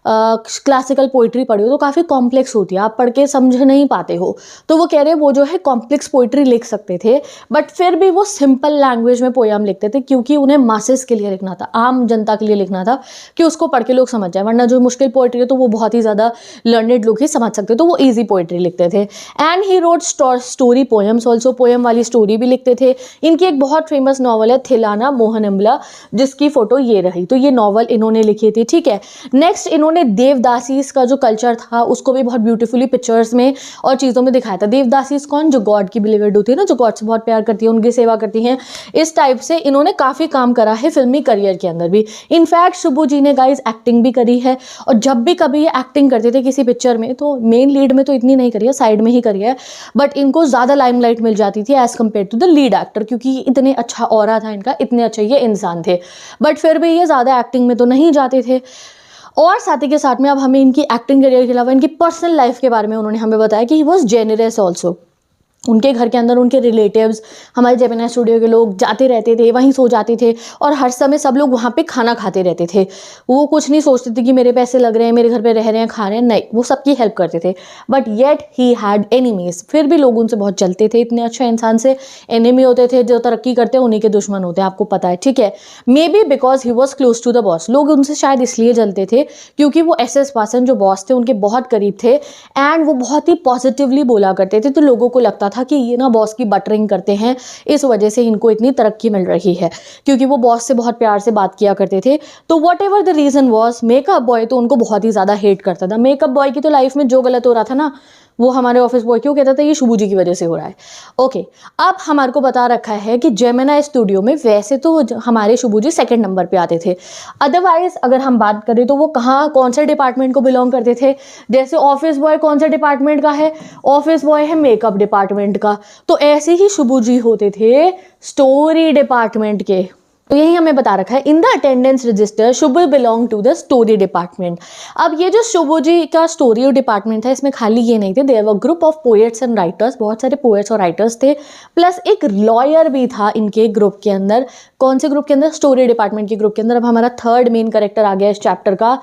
क्लासिकल पोइट्री पढ़ी हो तो काफ़ी कॉम्प्लेक्स होती है, आप पढ़ के समझ नहीं पाते हो, तो वो कह रहे हैं वो जो है कॉम्प्लेक्स पोइट्री लिख सकते थे, बट फिर भी वो सिंपल लैंग्वेज में पोयम लिखते थे, क्योंकि उन्हें मासेस के लिए लिखना था, आम जनता के लिए लिखना था कि उसको पढ़ के लोग समझ जाए। वरना जो मुश्किल पोइट्री है तो वो बहुत ही ज़्यादा लर्नेड लोग ही समझ सकते, तो वो ईजी पोइट्री लिखते थे। And he road story poems also, poem वाली स्टोरी भी लिखते थे। इनकी एक बहुत फेमस नॉवल है थिलाना मोहनमला, जिसकी फोटो ये रही, तो ये नॉवल इन्होंने लिखी थी, ठीक है। नेक्स्ट इन्होंने देवदासीज का जो कल्चर था उसको भी बहुत ब्यूटीफुली पिक्चर्स में और चीज़ों में दिखाया था। देवदासीज कौन, जो गॉड की बिलीवर्ड होती है ना, जो गॉड से बहुत प्यार करती है, उनकी सेवा करती हैं, इस टाइप से इन्होंने काफ़ी काम करा है फिल्मी करियर के अंदर भी। इनफैक्ट शुभू जी ने गाइज एक्टिंग भी करी है, और जब भी कभी ये एक्टिंग करते थे किसी पिक्चर में तो मेन लीड में तो इतनी नहीं करी है, साइड में ही करी है, बट इनको ज़्यादा लाइमलाइट मिल जाती थी as compared to the lead actor, क्योंकि इतने अच्छा ऑरा था इनका, इतने अच्छे ये इंसान थे। बट फिर भी ये ज़्यादा एक्टिंग में तो नहीं जाते थे। और साथ ही के साथ में अब हमें इनकी एक्टिंग करियर के अलावा इनकी पर्सनल लाइफ के बारे में उन्होंने हमें बताया कि ही वॉज जेनरस ऑल्सो। उनके घर के अंदर उनके रिलेटिव्स, हमारे जेमिनाई स्टूडियो के लोग जाते रहते थे, वहीं सो जाते थे, और हर समय सब लोग वहाँ पे खाना खाते रहते थे। वो कुछ नहीं सोचते थे कि मेरे पैसे लग रहे हैं, मेरे घर पे रह रहे हैं, खा रहे हैं, नहीं, वो सबकी हेल्प करते थे। But yet he had enemies, फिर भी लोग उनसे बहुत जलते थे। इतने अच्छे इंसान से एनिमी होते थे, जो तरक्की करते हैं उन्हीं के दुश्मन होते हैं, आपको पता है, ठीक है। Maybe because he was close to the boss, लोग उनसे शायद इसलिए जलते थे क्योंकि वो SS वासन जो बॉस थे उनके बहुत करीब थे, एंड वो बहुत ही पॉजिटिवली बोला करते थे, तो लोगों को लगता था कि ये ना बॉस की बटरिंग करते हैं, इस वजह से इनको इतनी तरक्की मिल रही है, क्योंकि वो बॉस से बहुत प्यार से बात किया करते थे। तो what ever the reason was, makeup boy तो उनको बहुत ही ज़्यादा हेट करता था। मेकअप बॉय की तो लाइफ में जो गलत हो रहा था ना, वो हमारे ऑफिस बॉय क्यों कहता था ये शुभू जी की वजह से हो रहा है। ओके, अब हमारे को बता रखा है कि जेमिनाई स्टूडियो में वैसे तो हमारे शुभू जी 2nd नंबर पे आते थे, अदरवाइज अगर हम बात करें तो वो कौन से डिपार्टमेंट को बिलोंग करते थे। जैसे ऑफिस बॉय कौन से डिपार्टमेंट का है, ऑफिस बॉय है मेकअप डिपार्टमेंट का, तो ऐसे ही शुभू जी होते थे स्टोरी डिपार्टमेंट के। तो यही हमें बता रखा है, in the attendance register Shubhu belong to the story department. अब ये जो शुभू जी का स्टोरी डिपार्टमेंट था, इसमें खाली ये नहीं थे, there were group of poets and writers, बहुत सारे पोएट्स और राइटर्स थे, प्लस एक लॉयर भी था इनके ग्रुप के अंदर। कौन से ग्रुप के अंदर, स्टोरी डिपार्टमेंट के ग्रुप के अंदर। अब हमारा 3rd मेन कैरेक्टर आ गया इस चैप्टर का।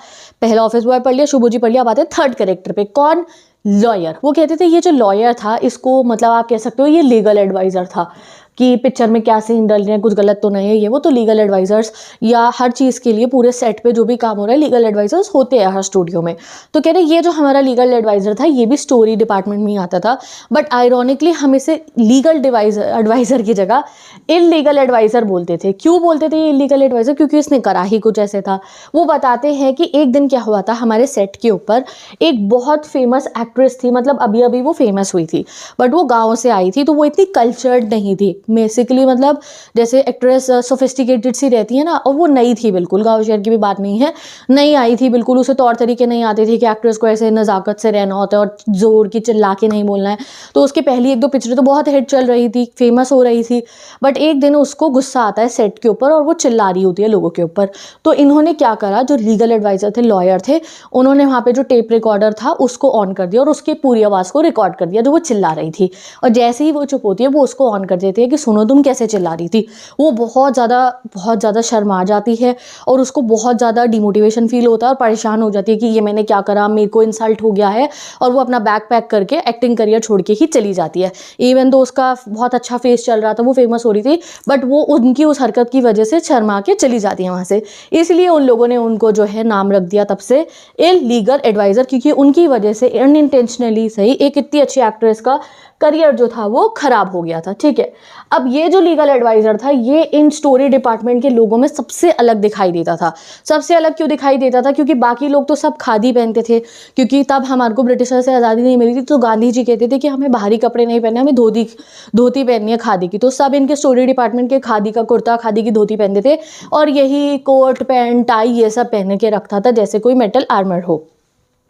पहला ऑफिस बॉय पढ़ लिया, शुभू जी पढ़ लिया, अब आते हैं 3rd कैरेक्टर पे। कौन, लॉयर। वो कहते थे ये जो लॉयर था इसको मतलब आप कह सकते हो ये लीगल एडवाइज़र था, कि पिक्चर में क्या सीन डल रहे हैं, कुछ गलत तो नहीं है ये वो। तो लीगल एडवाइजर्स या हर चीज़ के लिए पूरे सेट पे जो भी काम हो रहा है लीगल एडवाइजर्स होते हैं हर स्टूडियो में। तो कह रहे ये जो हमारा लीगल एडवाइज़र था ये भी स्टोरी डिपार्टमेंट में ही आता था, बट आयरॉनिकली हम इसे लीगल एडवाइज़र की जगह इलीगल एडवाइज़र बोलते थे। क्यों बोलते थे ये इलीगल एडवाइज़र? क्योंकि इसने करा ही कुछ ऐसे था। वो बताते हैं कि एक दिन क्या हुआ था, हमारे सेट के ऊपर एक बहुत फेमस एक्ट्रेस थी, मतलब अभी अभी वो फेमस हुई थी, बट वो गाँव से आई थी, तो वो इतनी कल्चर्ड नहीं थी बेसिकली, मतलब जैसे एक्ट्रेस सोफिस्टिकेटेड सी रहती है ना, और वो नई थी बिल्कुल, गाँव शहर की भी बात नहीं है, नई आई थी बिल्कुल, उसे तौर तरीके नहीं आते थे कि एक्ट्रेस को ऐसे नज़ाकत से रहना होता है और जोर की चिल्ला के नहीं बोलना है। तो उसकी पहली एक दो पिक्चरें तो बहुत हिट चल रही थी, फेमस हो रही थी, बट एक दिन उसको गुस्सा आता है सेट के ऊपर और वो चिल्ला रही होती है लोगों के ऊपर। तो इन्होंने क्या करा, जो लीगल एडवाइज़र थे, लॉयर थे, उन्होंने वहाँ पे जो टेप रिकॉर्डर था उसको ऑन कर दिया और उसकी पूरी आवाज़ को रिकॉर्ड कर दिया जो वो चिल्ला रही थी। और जैसे ही वो चुप होती है वो उसको ऑन कर देती है कि सुनो तुम कैसे चिल्ला रही थी। वो बहुत ज़्यादा शर्मा जाती है और उसको बहुत ज़्यादा डिमोटिवेशन फील होता है और परेशान हो जाती है कि ये मैंने क्या करा, मेरे को इंसल्ट हो गया है, और वो अपना बैग पैक करके एक्टिंग करियर छोड़ के ही चली जाती है। इवन तो उसका बहुत अच्छा फेस चल रहा था, वो फेमस हो रही थी, बट वो उनकी उस हरकत की वजह से शर्मा के चली जाती है वहाँ से। इसलिए उन लोगों ने उनको जो है नाम रख दिया तब से इलीगल एडवाइज़र, क्योंकि उनकी वजह से अनइंटेंशनली सही एक इतनी अच्छी एक्ट्रेस का करियर जो था वो खराब हो गया था। ठीक है, अब ये जो लीगल एडवाइज़र था ये इन स्टोरी डिपार्टमेंट के लोगों में सबसे अलग दिखाई देता था। सबसे अलग क्यों दिखाई देता था? क्योंकि बाकी लोग तो सब खादी पहनते थे, क्योंकि तब हमारे को ब्रिटिशर से आज़ादी नहीं मिली थी, तो गांधी जी कहते थे कि हमें बाहरी कपड़े नहीं पहनने, हमें धोती पहननी है खादी की। तो सब इनके स्टोरी डिपार्टमेंट के खादी का कुर्ता, खादी की धोती पहनते थे, और यही कोट पैंट टाई ये सब पहन के रखता था जैसे कोई मेटल आर्मर हो।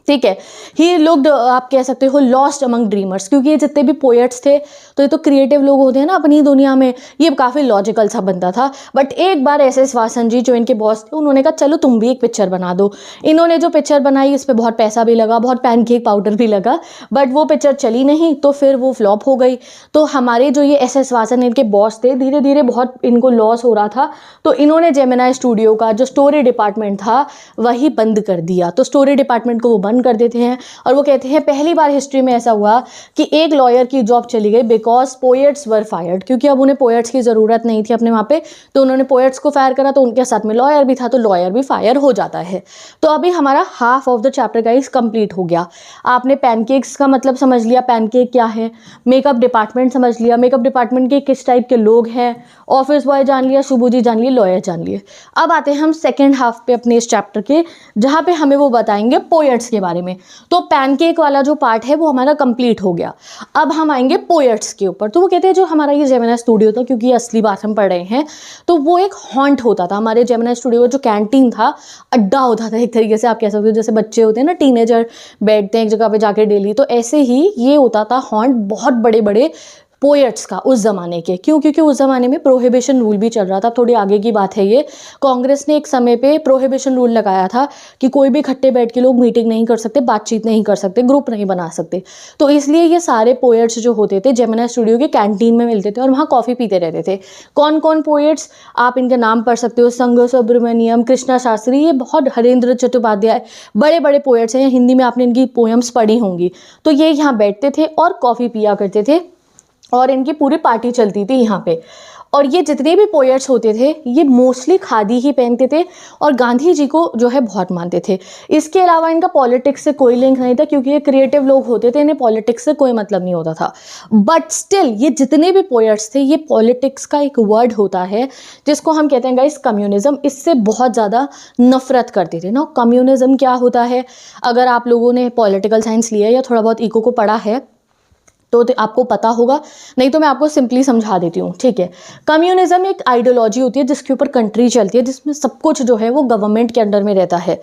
ठीक है, ही लुक्ड, आप कह सकते हो, लॉस्ट अमंग ड्रीमर्स, क्योंकि ये जितने भी पोएट्स थे तो ये तो क्रिएटिव लोग होते हैं ना अपनी दुनिया में, ये काफ़ी लॉजिकल सा बनता था। बट एक बार एस.एस. वासन जी जो इनके बॉस थे उन्होंने कहा चलो तुम भी एक पिक्चर बना दो। इन्होंने जो पिक्चर बनाई इस पर बहुत पैसा भी लगा, बहुत पैनकेक पाउडर भी लगा, बट वो पिक्चर चली नहीं, तो फिर वो फ्लॉप हो गई। तो हमारे जो ये एस.एस. वासन इनके बॉस थे, धीरे धीरे बहुत इनको लॉस हो रहा था, तो इन्होंने जेमिनी स्टूडियो का जो स्टोरी डिपार्टमेंट था वही बंद कर दिया। तो स्टोरी डिपार्टमेंट को वो बंद कर देते हैं और वो कहते हैं पहली बार हिस्ट्री में ऐसा हुआ कि एक लॉयर की जॉब चली गई बिकॉज पोएट्स वर फायर्ड, क्योंकि अब उन्हें पोएट्स की ज़रूरत नहीं थी अपने वहाँ पे, तो उन्होंने पोएट्स को फायर करा, तो उनके साथ में लॉयर भी था, तो लॉयर भी फायर हो जाता है। तो अभी हमारा half of the chapter guys complete हो गया। आपने पैनकेक्स का मतलब समझ लिया, पैनकेक क्या है, मेकअप डिपार्टमेंट समझ लिया, मेकअप डिपार्टमेंट के किस टाइप के लोग हैं, ऑफिस बॉय जान लिया, शुभू जी जान लिए, लॉयर जान लिए। अब आते हैं हम सेकेंड हाफ पे अपने इस चैप्टर के, जहाँ पे हमें वो बताएंगे पोएट्स के बारे में। तो पैनकेक वाला जो पार्ट है वो हमारा कंप्लीट हो गया। अब हम आएंगे पोएट्स के ऊपर। तो वो कहते हैं जो हमारा ये जेमिनी स्टूडियो था, क्योंकि ये असली बात हम पढ़ रहे हैं, तो वो एक हॉन्ट होता था। हमारे जेमिनी स्टूडियो का जो कैंटीन था, अड्डा होता था एक तरीके से, आप कह सकते हो जैसे बच्चे होते हैं ना, टीनेजर बैठते हैं एक जगह पे जाके डेली, तो ऐसे ही ये होता था हॉन्ट बहुत बड़े बड़े पोएट्स का उस ज़माने के। क्यों? क्योंकि उस ज़माने में प्रोहिबिशन रूल भी चल रहा था। थोड़ी आगे की बात है ये, कांग्रेस ने एक समय पे प्रोहिबिशन रूल लगाया था कि कोई भी इकट्ठे बैठ के लोग मीटिंग नहीं कर सकते, बातचीत नहीं कर सकते, ग्रुप नहीं बना सकते। तो इसलिए ये सारे पोएट्स जो होते थे जेमिनी स्टूडियो के कैंटीन में मिलते थे और वहाँ कॉफ़ी पीते रहते थे। कौन कौन पोएट्स, आप इनके नाम पढ़ सकते हो, संग सुब्रमण्यम, कृष्णा शास्त्री, ये बहुत, हरेंद्र चट्टोपाध्याय, बड़े बड़े पोएट्स हैं। हिंदी में आपने इनकी पोएम्स पढ़ी होंगी। तो ये यहाँ बैठते थे और कॉफ़ी पिया करते थे और इनकी पूरी पार्टी चलती थी यहाँ पे। और ये जितने भी पोएट्स होते थे ये मोस्टली खादी ही पहनते थे और गांधी जी को जो है बहुत मानते थे। इसके अलावा इनका पॉलिटिक्स से कोई लिंक नहीं था, क्योंकि ये क्रिएटिव लोग होते थे, इन्हें पॉलिटिक्स से कोई मतलब नहीं होता था। बट स्टिल ये जितने भी पोएट्स थे, ये पॉलिटिक्स का एक वर्ड होता है जिसको हम कहते हैं गाइस कम्युनिज्म, इससे बहुत ज़्यादा नफरत करते थे ना। कम्युनिज्म क्या होता है, अगर आप लोगों ने पॉलिटिकल साइंस लिया या थोड़ा बहुत इको को पढ़ा है तो आपको पता होगा, नहीं तो मैं आपको सिंपली समझा देती हूँ। ठीक है, कम्युनिज्म एक आइडियोलॉजी होती है जिसके ऊपर कंट्री चलती है, जिसमें सब कुछ जो है वो गवर्नमेंट के अंडर में रहता है,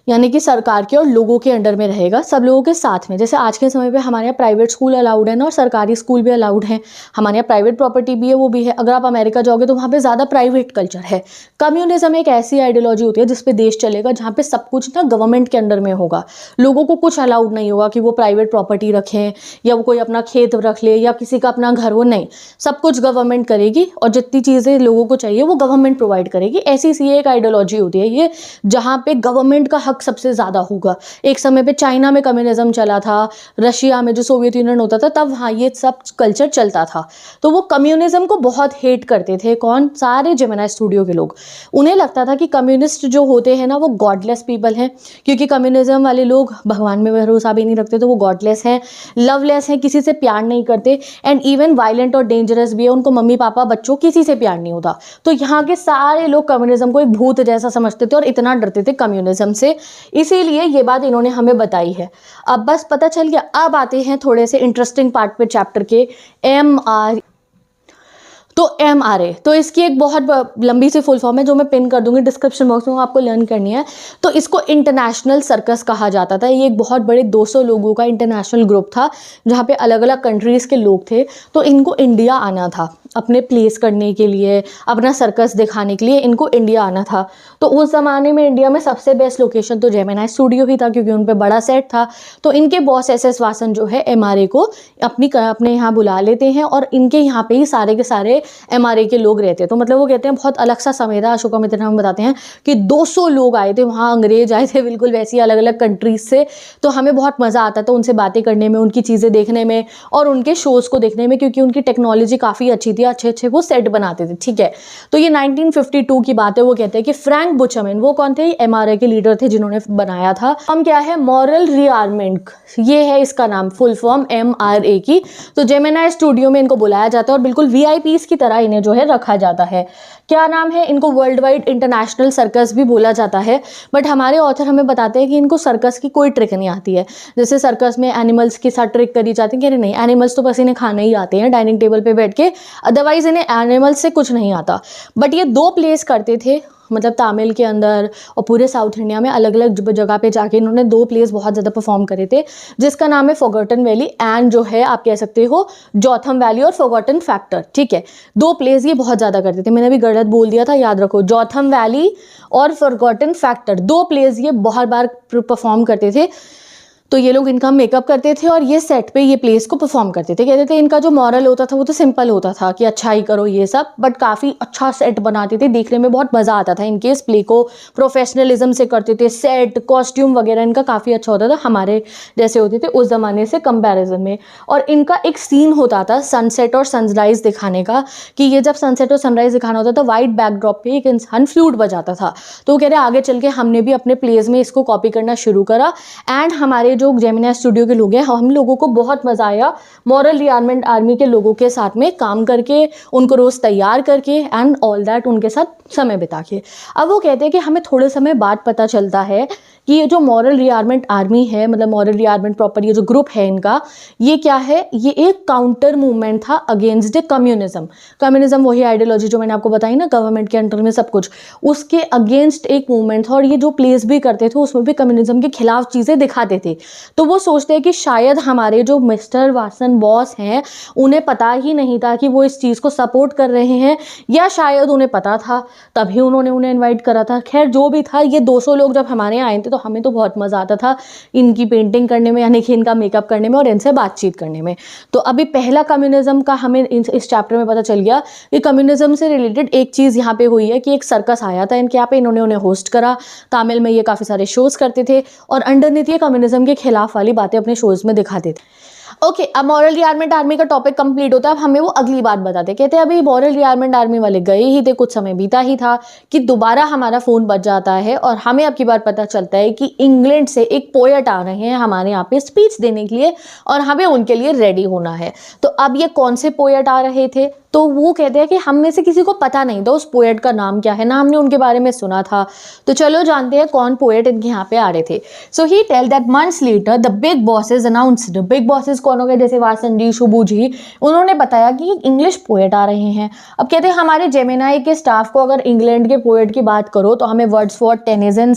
यानी कि सरकार के और लोगों के अंडर में रहेगा, सब लोगों के साथ में। जैसे आज के समय पे हमारे यहाँ प्राइवेट स्कूल अलाउड है ना, और सरकारी स्कूल भी अलाउड है। हमारे यहाँ प्राइवेट प्रॉपर्टी भी है, वो भी है। अगर आप अमेरिका जाओगे तो वहाँ पे ज़्यादा प्राइवेट कल्चर है। कम्युनिज्म एक ऐसी आइडियोलॉजी होती है जिस पे देश चलेगा जहाँ पे सब कुछ ना गवर्नमेंट के अंडर में होगा, लोगों को कुछ अलाउड नहीं होगा कि वो प्राइवेट प्रॉपर्टी रखें या वो कोई अपना खेत रख ले या किसी का अपना घर हो, नहीं, सब कुछ गवर्नमेंट करेगी और जितनी चीज़ें लोगों को चाहिए वो गवर्नमेंट प्रोवाइड करेगी। ऐसी सी एक आइडियोलॉजी होती है ये, जहाँ पे गवर्नमेंट का हक हक सबसे ज़्यादा होगा। एक समय पे चाइना में कम्युनिज्म चला था, रशिया में जो सोवियत यूनियन होता था तब वहाँ ये सब कल्चर चलता था। तो वो कम्युनिज्म को बहुत हेट करते थे। कौन? सारे जेमिनी स्टूडियो के लोग। उन्हें लगता था कि कम्युनिस्ट जो होते हैं ना वो गॉडलेस पीपल हैं, क्योंकि कम्युनिज्म वाले लोग भगवान में भरोसा भी नहीं रखते, तो वो गॉडलेस हैं, लवलेस हैं, किसी से प्यार नहीं करते, एंड इवन वायलेंट और डेंजरस भी है। उनको मम्मी पापा बच्चों किसी से प्यार नहीं होता। तो यहाँ के सारे लोग कम्युनिज्म को एक भूत जैसा समझते थे और इतना डरते थे कम्युनिज्म से। इसीलिए ये बात इन्होंने हमें बताई है। अब बस पता चल गया। अब आते हैं थोड़े से इंटरेस्टिंग पार्ट पे चैप्टर के, MRA। तो MRA, तो इसकी एक बहुत लंबी सी फुल फॉर्म है जो मैं पिन कर दूंगी डिस्क्रिप्शन बॉक्स में, वो आपको लर्न करनी है। तो इसको इंटरनेशनल सर्कस कहा जाता था। ये एक बहुत बड़े 200 लोगों का इंटरनेशनल ग्रुप था जहाँ पे अलग अलग कंट्रीज़ के लोग थे। तो इनको इंडिया आना था अपने प्लेस करने के लिए, अपना सर्कस दिखाने के लिए इनको इंडिया आना था। तो उस ज़माने में इंडिया में सबसे बेस्ट लोकेशन तो जेमिनी स्टूडियो ही था, क्योंकि उन पर बड़ा सेट था। तो इनके बॉस SS वासन जो है MRA को अपने यहाँ बुला लेते हैं और इनके यहाँ पे ही सारे के सारे MRA के लोग रहते हैं। तो मतलब वो कहते हैं बहुत अलग सा समय था। अशोकामित्र हम बताते हैं कि 200 लोग आए थे वहाँ, अंग्रेज आए थे बिल्कुल वैसी अलग अलग कंट्रीज से। तो हमें बहुत मज़ा आता था उनसे बातें करने में, उनकी चीज़ें देखने में और उनके शोज़ को देखने में, क्योंकि उनकी टेक्नोलॉजी काफ़ी अच्छी थी, अच्छे अच्छे वो सेट बनाते थे। ठीक है, तो ये 1952 की बात है। वो कहते हैं कि फ्रैंक बुचमैन, वो कौन थे? MRA के लीडर थे जिन्होंने बनाया था। हम क्या है? मॉरल रीआर्मेंट, ये है इसका नाम, फुल फॉर्म MRA की। तो जेमिनी स्टूडियो में इनको बुलाया जाता है और बिल्कुल VIPs की तरह इन्हें जो है रखा जाता है। क्या नाम है? इनको वर्ल्ड वाइड इंटरनेशनल सर्कस भी बोला जाता है। बट हमारे ऑथर हमें बताते हैं कि इनको सर्कस की कोई ट्रिक नहीं आती है। जैसे सर्कस में एनिमल्स के साथ ट्रिक करी जाती है कि अरे नहीं, एनिमल्स तो बस इन्हें खाने ही आते हैं डाइनिंग टेबल पे बैठ के, अदरवाइज इन्हें एनिमल्स से कुछ नहीं आता। बट ये 2 प्लेस करते थे, मतलब तमिल के अंदर और पूरे साउथ इंडिया में अलग अलग जगह पे जाके इन्होंने 2 प्लेस बहुत ज़्यादा परफॉर्म करे थे, जिसका नाम है फॉरगॉटन वैली एंड जो है आप कह सकते हो जोथम वैली और फॉरगॉटन फैक्टर। ठीक है, 2 प्लेस ये बहुत ज़्यादा करते थे। मैंने भी गलत बोल दिया था, याद रखो, जोथम वैली और फॉरगॉटन फैक्टर 2 प्लेस ये बहुत बार परफॉर्म करते थे। तो ये लोग इनका मेकअप करते थे और ये सेट पे ये प्लेस को परफॉर्म करते थे। कहते थे इनका जो मॉरल होता था वो तो सिंपल होता था कि अच्छा ही करो ये सब, बट काफ़ी अच्छा सेट बनाते थे, देखने में बहुत मज़ा आता था। इनके इस प्ले को प्रोफेशनलिज्म से करते थे, सेट कॉस्ट्यूम वगैरह इनका काफ़ी अच्छा होता था, हमारे जैसे होते थे उस ज़माने से कंपैरिजन में। और इनका एक सीन होता था सनसेट और सनराइज़ दिखाने का, कि ये जब सनसेट और सनराइज़ दिखाना होता था वाइट बैकड्रॉप पे एक इंसान फ्लूट बजाता था। तो वो कह रहे आगे चल के हमने भी अपने प्लेस में इसको कॉपी करना शुरू करा एंड हमारे जो जेमिनी स्टूडियो के लोग हैं हम लोगों को बहुत मज़ा आया मॉरल रिआर्मेंट आर्मी के लोगों के साथ में काम करके, उनको रोज़ तैयार करके एंड ऑल दैट, उनके साथ समय बिता के। अब वो कहते हैं कि हमें थोड़े समय बाद पता चलता है कि ये जो मॉरल रिआर्मेंट आर्मी है, मतलब मॉरल रिआर्मेंट प्रॉपर ये जो ग्रुप है इनका, ये क्या है? ये एक काउंटर मूवमेंट था अगेंस्ट द कम्युनिज्म। कम्युनिज्म वही आइडियोलॉजी जो मैंने आपको बताई ना, गवर्नमेंट के अंडर में सब कुछ, उसके अगेंस्ट एक मूवमेंट था। और ये जो प्लेस भी करते थे उसमें भी कम्युनिज्म के खिलाफ चीज़ें दिखाते थे। तो वो सोचते हैं कि शायद हमारे जो मिस्टर वासन बॉस हैं उन्हें पता ही नहीं था कि वो इस चीज़ को सपोर्ट कर रहे हैं, या शायद उन्हें पता था तभी उन्होंने उन्हें इन्वाइट करा था। खैर जो भी था, ये 200 लोग जब हमारे आए थे तो हमें तो बहुत मज़ा आता था इनकी पेंटिंग करने में, यानी कि इनका मेकअप करने में और इनसे बातचीत करने में। तो अभी पहला कम्युनिज्म का हमें इस चैप्टर में पता चल गया कि कम्युनिज्म से रिलेटेड एक चीज़ यहाँ पे हुई है कि एक सर्कस आया था इनके यहाँ पे, इन्होंने उन्हें होस्ट करा। तमिल में ये काफ़ी सारे शोज़ करते थे और अंडरनीथ ये कम्युनिज्म के खिलाफ वाली बातें अपने शोज़ में दिखाते थे। ओके, अब मॉरल रिआर्मेंट आर्मी का टॉपिक कंप्लीट होता है। अब हमें वो अगली बात बताते, कहते हैं अभी मॉरल रिआर्मेंट आर्मी वाले गए ही थे, कुछ समय बीता ही था कि दोबारा हमारा फ़ोन बज जाता है और हमें अब की बार पता चलता है कि इंग्लैंड से एक पोएट आ रहे हैं हमारे यहाँ पे स्पीच देने के लिए और हमें उनके लिए रेडी होना है। तो अब ये कौन से पोएट आ रहे थे? तो वो कहते हैं कि हम में से किसी को पता नहीं था उस पोएट का नाम क्या है, ना हमने उनके बारे में सुना था। तो चलो जानते हैं कौन पोएट इनके यहाँ पे आ रहे थे। So he tell that months later the big bosses announced. Big bosses कौन हो गए? जैसे वासन जी, शुभू जी, उन्होंने बताया कि इंग्लिश पोएट आ रहे हैं। अब कहते हैं हमारे जेमिनी के स्टाफ को अगर इंग्लैंड के पोएट की बात करो तो हमें वर्ड्सवर्थ, टेनिसन,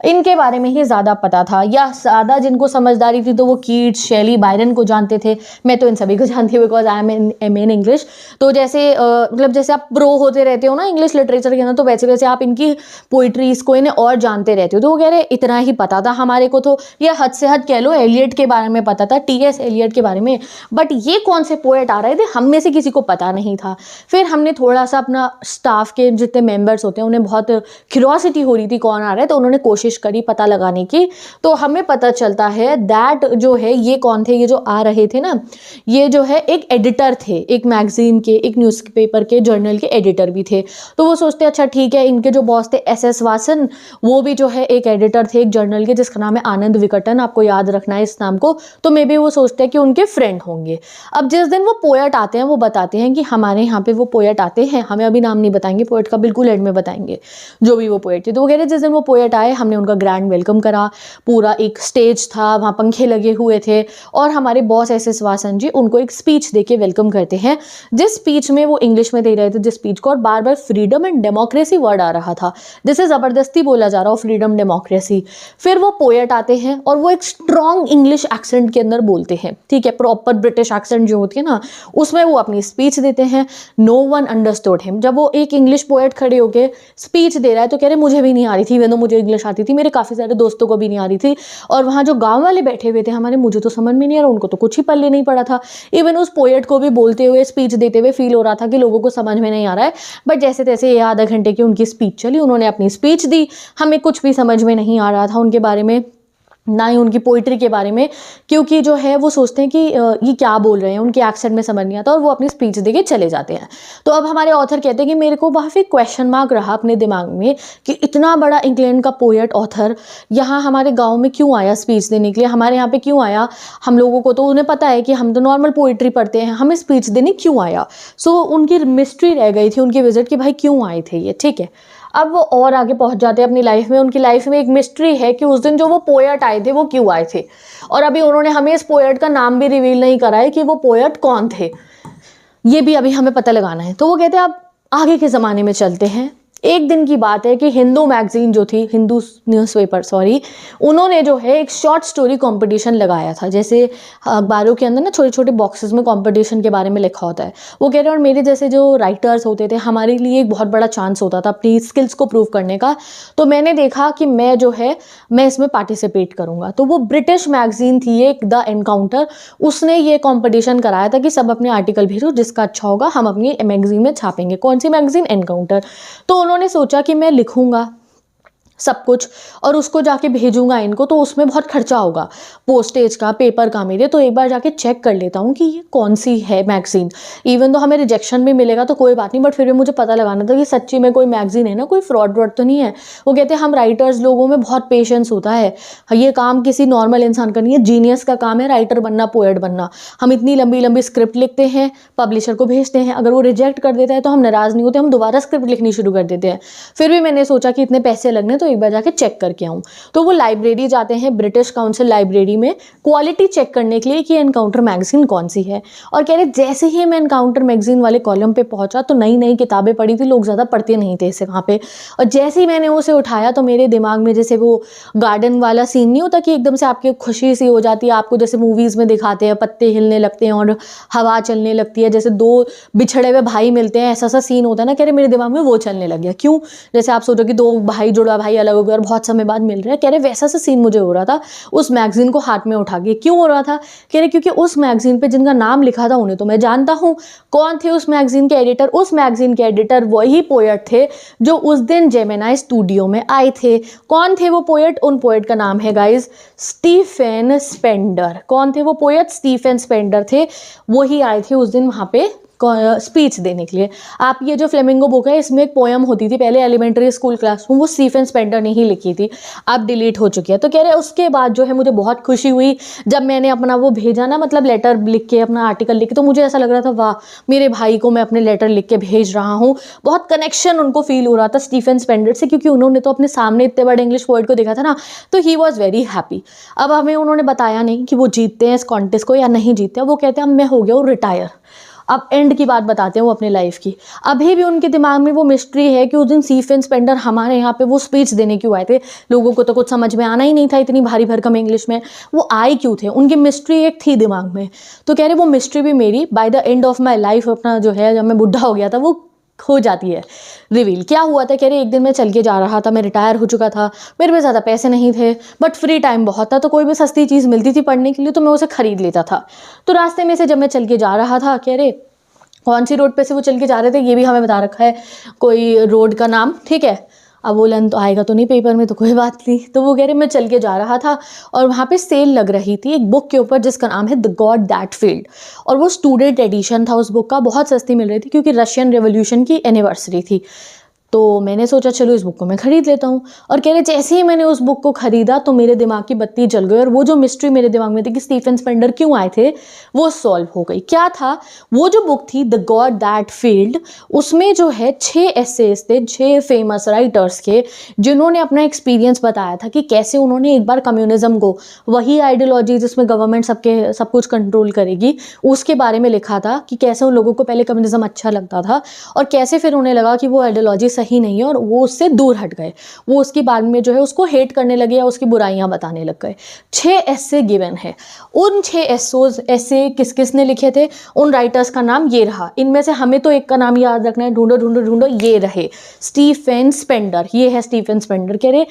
इनके बारे में ही ज़्यादा पता था, या ज़्यादा जिनको समझदारी थी तो वो कीट्स, शेली, बायरन को जानते थे। मैं तो इन सभी को जानती हूँ because I am in English. तो जैसे मतलब जैसे आप प्रो होते रहते हो ना इंग्लिश लिटरेचर के अंदर, तो वैसे वैसे आप इनकी पोइट्रीज को इन्हें और जानते रहते हो। तो वो कह रहे इतना ही पता था हमारे को, तो ये हद से हद कह लो एलियट के बारे में पता था, टी.एस. एलियट के बारे में, बट ये कौन से पोएट आ रहे थे हम में से किसी को पता नहीं था। फिर हमने थोड़ा सा अपना स्टाफ के जितने मेंबर्स होते हैं उन्हें बहुत क्यूरियोसिटी हो रही थी कौन आ रहा है, तो उन्होंने कोशिश करी पता लगाने की। तो हमें पता चलता है दैट जो है ये कौन थे, ये जो आ रहे थे ना, ये जो है एक एडिटर थे, एक मैगजीन के, एक न्यूज़पेपर के, जर्नल के एडिटर भी थे। तो वो सोचते अच्छा ठीक है, इनके जो बॉस थे एस.एस. वासन, वो भी जो है एक एडिटर थे एक जर्नल के जिसका नाम है आनंद विकटन, आपको याद रखना है इस नाम को। तो मे बी वो सोचते हैं कि उनके फ्रेंड होंगे। अब जिस दिन वो पोएट आते हैं वो बताते हैं कि हमारे यहाँ पे वो पोएट आते हैं, हमें अभी नाम नहीं बताएंगे पोएट का, बिल्कुल एंड में बताएंगे जो भी वो पोएट थे। तो वो कह रहे जिस दिन वो पोएट आए हमने उनका ग्रैंड वेलकम करा, पूरा एक स्टेज था, वहाँ पंखे लगे हुए थे, और हमारे बॉस एस.एस. वासन जी उनको एक स्पीच देके वेलकम करते हैं, जिस स्पीच में वो इंग्लिश में दे रहे थे जिस स्पीच को, और बार बार फ्रीडम एंड डेमोक्रेसी वर्ड आ रहा था, जिसे ज़बरदस्ती बोला जा रहा हो, फ्रीडम डेमोक्रेसी। फिर वो पोएट आते हैं और वो एक स्ट्रॉन्ग इंग्लिश एक्सेंट के अंदर बोलते हैं, ठीक है, प्रॉपर ब्रिटिश एक्सेंट जो होती है ना, उसमें वो अपनी स्पीच देते हैं। No one understood him. जब वो एक इंग्लिश पोएट खड़े होकर स्पीच दे रहा है तो कह रहे मुझे भी नहीं आ रही थी, इवन तो मुझे इंग्लिश आती थी, मेरे काफ़ी सारे दोस्तों को भी नहीं आ रही थी, और वहाँ जो गाँव वाले बैठे हुए थे हमारे, मुझे तो समझ में नहीं आ रहा, उनको तो कुछ ही पल्ले नहीं पड़ा था। इवन उस पोएट को भी बोलते हुए, स्पीच देते हुए फील हो रहा था कि लोगों को समझ में नहीं आ रहा है, बट जैसे तैसे ये आधा घंटे की उनकी स्पीच चली, उन्होंने अपनी स्पीच दी, हमें कुछ भी समझ में नहीं आ रहा था उनके बारे में, ना ही उनकी पोइट्री के बारे में, क्योंकि जो है वो सोचते हैं कि ये क्या बोल रहे हैं, उनके एक्सेंट में समझ नहीं आता, और वो अपनी स्पीच देके चले जाते हैं। तो अब हमारे ऑथर कहते हैं कि मेरे को काफ़ी क्वेश्चन मार्क रहा अपने दिमाग में कि इतना बड़ा इंग्लैंड का पोएट ऑथर यहाँ हमारे गांव में क्यों आया स्पीच देने के लिए, हमारे यहाँ पे क्यों आया, हम लोगों को तो उन्हें पता है कि हम तो नॉर्मल पोइट्री पढ़ते हैं, हमें स्पीच देने क्यों आया। सो उनकी मिस्ट्री रह गई थी उनकी विजिट की भाई क्यों आए थे ये, ठीक है। अब वो और आगे पहुंच जाते हैं अपनी लाइफ में, उनकी लाइफ में एक मिस्ट्री है कि उस दिन जो वो पोएट आए थे वो क्यों आए थे, और अभी उन्होंने हमें इस पोएट का नाम भी रिवील नहीं करा है कि वो पोएट कौन थे, ये भी अभी हमें पता लगाना है। तो वो कहते हैं अब आगे के ज़माने में चलते हैं। एक दिन की बात है कि हिंदू मैगजीन जो थी, हिंदू न्यूज़पेपर सॉरी, उन्होंने जो है एक शॉर्ट स्टोरी कंपटीशन लगाया था। जैसे अखबारों के अंदर ना छोटे छोटे बॉक्सेस में कंपटीशन के बारे में लिखा होता है। वो कह रहे हैं और मेरे जैसे जो राइटर्स होते थे हमारे लिए एक बहुत बड़ा चांस होता था अपनी स्किल्स को प्रूव करने का। तो मैंने देखा कि मैं इसमें पार्टिसिपेट करूँगा। तो वो ब्रिटिश मैगजीन थी एक, द एनकाउंटर, उसने ये कॉम्पिटिशन कराया था कि सब अपने आर्टिकल भेजो, जिसका अच्छा होगा हम अपनी मैगजीन में छापेंगे। कौन सी मैगजीन? एनकाउंटर। तो उन्होंने सोचा कि मैं लिखूंगा सब कुछ और उसको जाके भेजूंगा इनको, तो उसमें बहुत खर्चा होगा, पोस्टेज का, पेपर का मेरे, तो एक बार जाके चेक कर लेता हूँ कि ये कौन सी है मैगजीन। इवन तो हमें रिजेक्शन भी मिलेगा तो कोई बात नहीं, बट फिर भी मुझे पता लगाना था कि सच्ची में कोई मैगजीन है ना, कोई फ्रॉड व्रॉड तो नहीं है। वो कहते हैं हम राइटर्स लोगों में बहुत पेशेंस होता है, ये काम किसी नॉर्मल इंसान का नहीं है, जीनियस का काम है राइटर बनना, पोएट बनना। हम इतनी लंबी लंबी स्क्रिप्ट लिखते हैं, पब्लिशर को भेजते हैं, अगर वो रिजेक्ट कर देता है तो हम नाराज़ नहीं होते, हम दोबारा स्क्रिप्ट लिखनी शुरू कर देते हैं। फिर भी मैंने सोचा कि इतने पैसे लगने, तो एक बार जाके चेक करके आऊँ। तो वो लाइब्रेरी जाते हैं, ब्रिटिश काउंसिल लाइब्रेरी में, क्वालिटी चेक करने के लिए कि एनकाउंटर मैगजीन कौन सी है। और कह रहे जैसे ही मैं एनकाउंटर मैगजीन वाले कॉलम पे पहुंचा तो नई नई किताबें पढ़ी थी, लोग ज़्यादा पढ़ते नहीं थे इसे वहाँ पे, और जैसे ही मैंने उसे उठाया तो मेरे दिमाग में जैसे वो गार्डन वाला सीन नहीं होता कि एकदम से आपकी खुशी सी हो जाती है, आपको जैसे मूवीज़ में दिखाते हैं पत्ते हिलने लगते हैं और हवा चलने लगती है, जैसे दो बिछड़े हुए भाई मिलते हैं, ऐसा सा सीन होता है ना। कह रहे मेरे दिमाग में वो चलने लग गया। क्यों? जैसे आप सोचो कि दो भाई, जुड़वा भाई अलग हो गए और बहुत समय बाद मिल रहे हैं। कह रहे वैसा सा सीन मुझे हो रहा था उस मैगजीन को हाथ में उठा के। क्यों हो रहा था? कह रहे क्योंकि उस मैगजीन पे जिनका नाम लिखा था उन्हें तो मैं जानता हूँ। कौन थे उस मैगजीन के एडिटर? उस मैगजीन के एडिटर वही पोएट थे जो उस दिन जेमिनी स्टूडियो में आए थे। कौन थे वो पोएट? उन पोएट का नाम है गाइज स्टीफन स्पेंडर। कौन थे वो पोएट? स्टीफन स्पेंडर थे, वही आए थे उस दिन वहाँ पे स्पीच देने के लिए। आप ये जो फ्लेमिंगो बुक है इसमें एक पोएम होती थी पहले एलिमेंट्री स्कूल क्लास में, वो स्टीफन स्पेंडर ने ही लिखी थी, अब डिलीट हो चुकी है। तो कह रहे उसके बाद जो है मुझे बहुत खुशी हुई जब मैंने अपना वो भेजा ना, मतलब लेटर लिख के, अपना आर्टिकल लिख के, तो मुझे ऐसा लग रहा था वाह मेरे भाई को मैं अपने लेटर लिख के भेज रहा हूँ। बहुत कनेक्शन उनको फील हो रहा था स्टीफन स्पेंडर से, क्योंकि उन्होंने तो अपने सामने इतने बड़े इंग्लिश पोएट को देखा था ना, तो ही वॉज वेरी हैप्पी। अब हमें उन्होंने बताया नहीं कि वो जीतते हैं इस कॉन्टेस्ट को या नहीं जीतते। वो कहते हैं अब मैं हो गया हूँ रिटायर, अब एंड की बात बताते हैं वो अपनी लाइफ की। अभी भी उनके दिमाग में वो मिस्ट्री है कि उस दिन स्टीफन स्पेंडर हमारे यहाँ पे वो स्पीच देने क्यों आए थे। लोगों को तो कुछ समझ में आना ही नहीं था इतनी भारी भरकम इंग्लिश में, वो आए क्यों थे, उनकी मिस्ट्री एक थी दिमाग में। तो कह रहे वो मिस्ट्री भी मेरी by the end of my life, अपना जो है जब मैं बुढ़ा हो गया था वो हो जाती है रिवील। क्या हुआ था, कह रहे एक दिन मैं चल के जा रहा था, मैं रिटायर हो चुका था, मेरे पे ज़्यादा पैसे नहीं थे बट फ्री टाइम बहुत था, तो कोई भी सस्ती चीज़ मिलती थी पढ़ने के लिए तो मैं उसे खरीद लेता था। तो रास्ते में से जब मैं चल के जा रहा था, कह रहे कौन सी रोड पे से वो चल के जा रहे थे ये भी हमें बता रखा है, कोई रोड का नाम, ठीक है। अब वो लन तो आएगा तो नहीं पेपर में, तो कोई बात नहीं। तो वो कह रहे मैं चल के जा रहा था और वहाँ पे सेल लग रही थी एक बुक के ऊपर जिसका नाम है द गॉड दैट फील्ड, और वो स्टूडेंट एडिशन था उस बुक का, बहुत सस्ती मिल रही थी क्योंकि रशियन रेवोल्यूशन की एनिवर्सरी थी। तो मैंने सोचा चलो इस बुक को मैं ख़रीद लेता हूँ। और कह रहे जैसे ही मैंने उस बुक को ख़रीदा तो मेरे दिमाग की बत्ती जल गई और वो जो मिस्ट्री मेरे दिमाग में थी कि स्टीफन स्पेंडर क्यों आए थे वो सॉल्व हो गई। क्या था वो जो बुक थी द गॉड दैट फील्ड, उसमें जो है 6 एसेज थे 6 फेमस राइटर्स के, जिन्होंने अपना एक्सपीरियंस बताया था कि कैसे उन्होंने एक बार कम्युनिज्म को, वही आइडियोलॉजी जिसमें गवर्नमेंट सब कुछ कंट्रोल करेगी, उसके बारे में लिखा था कि कैसे उन लोगों को पहले कम्युनिज्म अच्छा लगता था और कैसे फिर उन्हें लगा कि वो आइडियोलॉजी सही नहीं है और वो उससे दूर हट गए, वो उसके बाद में जो है उसको हेट करने लगे या उसकी बुराइयां बताने लग गए। 6 ऐसे गिवन है, उन 6 ऐसे किस किस ने लिखे थे, उन राइटर्स का नाम ये रहा। इनमें से हमें तो एक का नाम याद रखना है, ढूंढो ढूंढो ढूंढो, ये रहे स्टीफन स्पेंडर, ये है स्टीफन स्पेंडर। कह रहे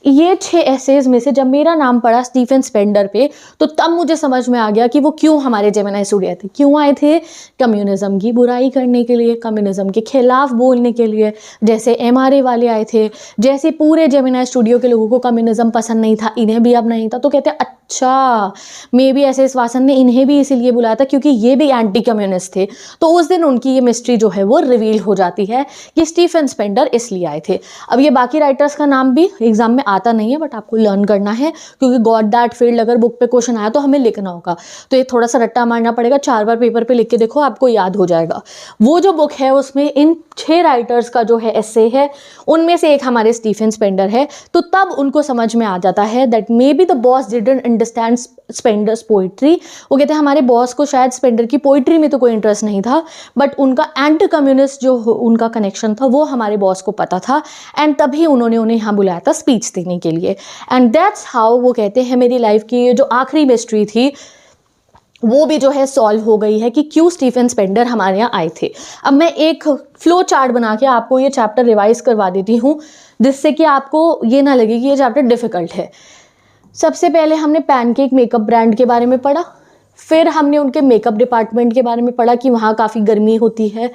ये 6 ऐसेज में से जब मेरा नाम पड़ा स्टीफन स्पेंडर पे तो तब मुझे समझ में आ गया कि वो क्यों हमारे जेमिनी स्टूडियो थे, क्यों आए थे, कम्युनिज्म की बुराई करने के लिए, कम्युनिज्म के खिलाफ बोलने के लिए। जैसे MRA वाले आए थे, जैसे पूरे जेमिनी स्टूडियो के लोगों को कम्युनिज्म पसंद नहीं था, इन्हें भी अब नहीं था, तो कहते अच्छा मे बी एस वासन ने इन्हें भी इसीलिए बुलाया था क्योंकि ये भी एंटी कम्युनिस्ट थे। तो उस दिन उनकी ये मिस्ट्री जो है वो रिवील हो जाती है कि स्टीफन स्पेंडर इसलिए आए थे। अब ये बाकी राइटर्स का नाम भी एग्जाम में आता नहीं है बट आपको लर्न करना है क्योंकि गॉड दैट फील्ड अगर बुक पे क्वेश्चन आया तो हमें लिखना होगा, तो ये थोड़ा सा रट्टा मारना पड़ेगा, 4 बार पेपर पे लिख के देखो आपको याद हो जाएगा। वो जो बुक है उसमें इन 6 राइटर्स का जो है एस्से है, उनमें से एक हमारे स्टीफन स्पेंडर है। तो तब उनको समझ में आ जाता है that may be the boss didn't understand spenders poetry. वो कहते हैं हमारे बॉस को शायद स्पेंडर की पोइट्री में तो कोई इंटरेस्ट नहीं था बट उनका एंटी कम्युनिस्ट जो उनका कनेक्शन था वो हमारे बॉस को पता था एंड तभी उन्होंने उन्हें यहाँ बुलाया था स्पीच देने के लिए। एंड दैट्स हाउ वो कहते हैं मेरी लाइफ की जो आखिरी मिस्ट्री थी वो भी जो है सॉल्व हो गई है कि क्यों स्टीफन स्पेंडर हमारे यहाँ आए थे। अब मैं एक फ्लो चार्ट बना के आपको ये चैप्टर रिवाइज करवा देती हूँ जिससे कि आपको ये ना लगे कि ये चैप्टर डिफ़िकल्ट है। सबसे पहले हमने पैनकेक मेकअप ब्रांड के बारे में पढ़ा, फिर हमने उनके मेकअप डिपार्टमेंट के बारे में पढ़ा कि वहाँ काफ़ी गर्मी होती है,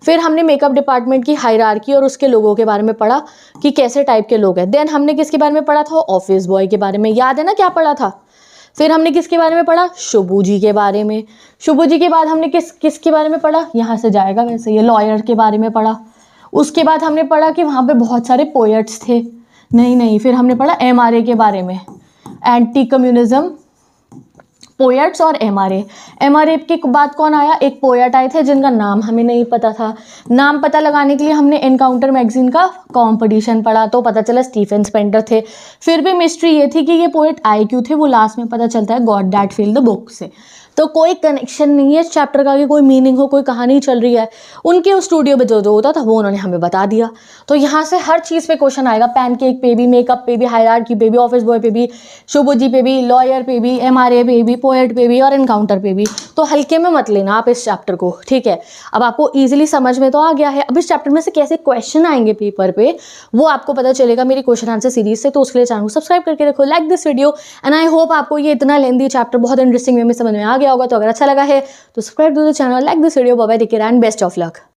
फिर हमने मेकअप डिपार्टमेंट की हायरार्की और उसके लोगों के बारे में पढ़ा कि कैसे टाइप के लोग हैं। देन हमने किसके बारे में पढ़ा था, ऑफिस बॉय के बारे में, याद है ना क्या पढ़ा था। फिर हमने किसके बारे में पढ़ा, शुभू जी के बारे में। शुभू जी के बाद हमने किसके बारे में पढ़ा, यहाँ से जाएगा वैसे, ये लॉयर के बारे में पढ़ा। उसके बाद हमने पढ़ा कि वहाँ पे बहुत सारे पोएट्स थे, नहीं, फिर हमने पढ़ा MRA के बारे में, एंटी कम्युनिज्म पोएट्स और MRA के बाद कौन आया, एक पोएट आए थे जिनका नाम हमें नहीं पता था। नाम पता लगाने के लिए हमने एनकाउंटर मैगजीन का कंपटीशन पढ़ा तो पता चला स्टीफन स्पेंडर थे। फिर भी मिस्ट्री ये थी कि ये पोएट आए क्यों थे, वो लास्ट में पता चलता है God that field the book से। तो कोई कनेक्शन नहीं है इस चैप्टर का कि कोई मीनिंग हो, कोई कहानी चल रही है। उनके उस स्टूडियो में जो होता था वो उन्होंने हमें बता दिया। तो यहाँ से हर चीज़ पे क्वेश्चन आएगा, पैनकेक पे भी, मेकअप पे भी, हायरार्की पे भी, ऑफिस बॉय पे भी, शुभू जी पे भी, लॉयर पे भी, MRA पे भी, पोएट पे भी और एनकाउंटर पे भी। तो हल्के में मत लेना आप इस चैप्टर को, ठीक है। अब आपको ईजिली समझ में तो आ गया है। अब इस चैप्टर में से कैसे क्वेश्चन आएंगे पेपर पे वो आपको पता चलेगा मेरी क्वेश्चन आंसर सीरीज से। तो उसके लिए चैनल को सब्सक्राइब करके रखो, like this video and I hope आपको ये इतना लेंदी चैप्टर बहुत इंटरेस्टिंग वे में समझ में आ गया होगा। तो अगर अच्छा लगा है तो subscribe to the channel, like this video, bye bye, take care and best of luck.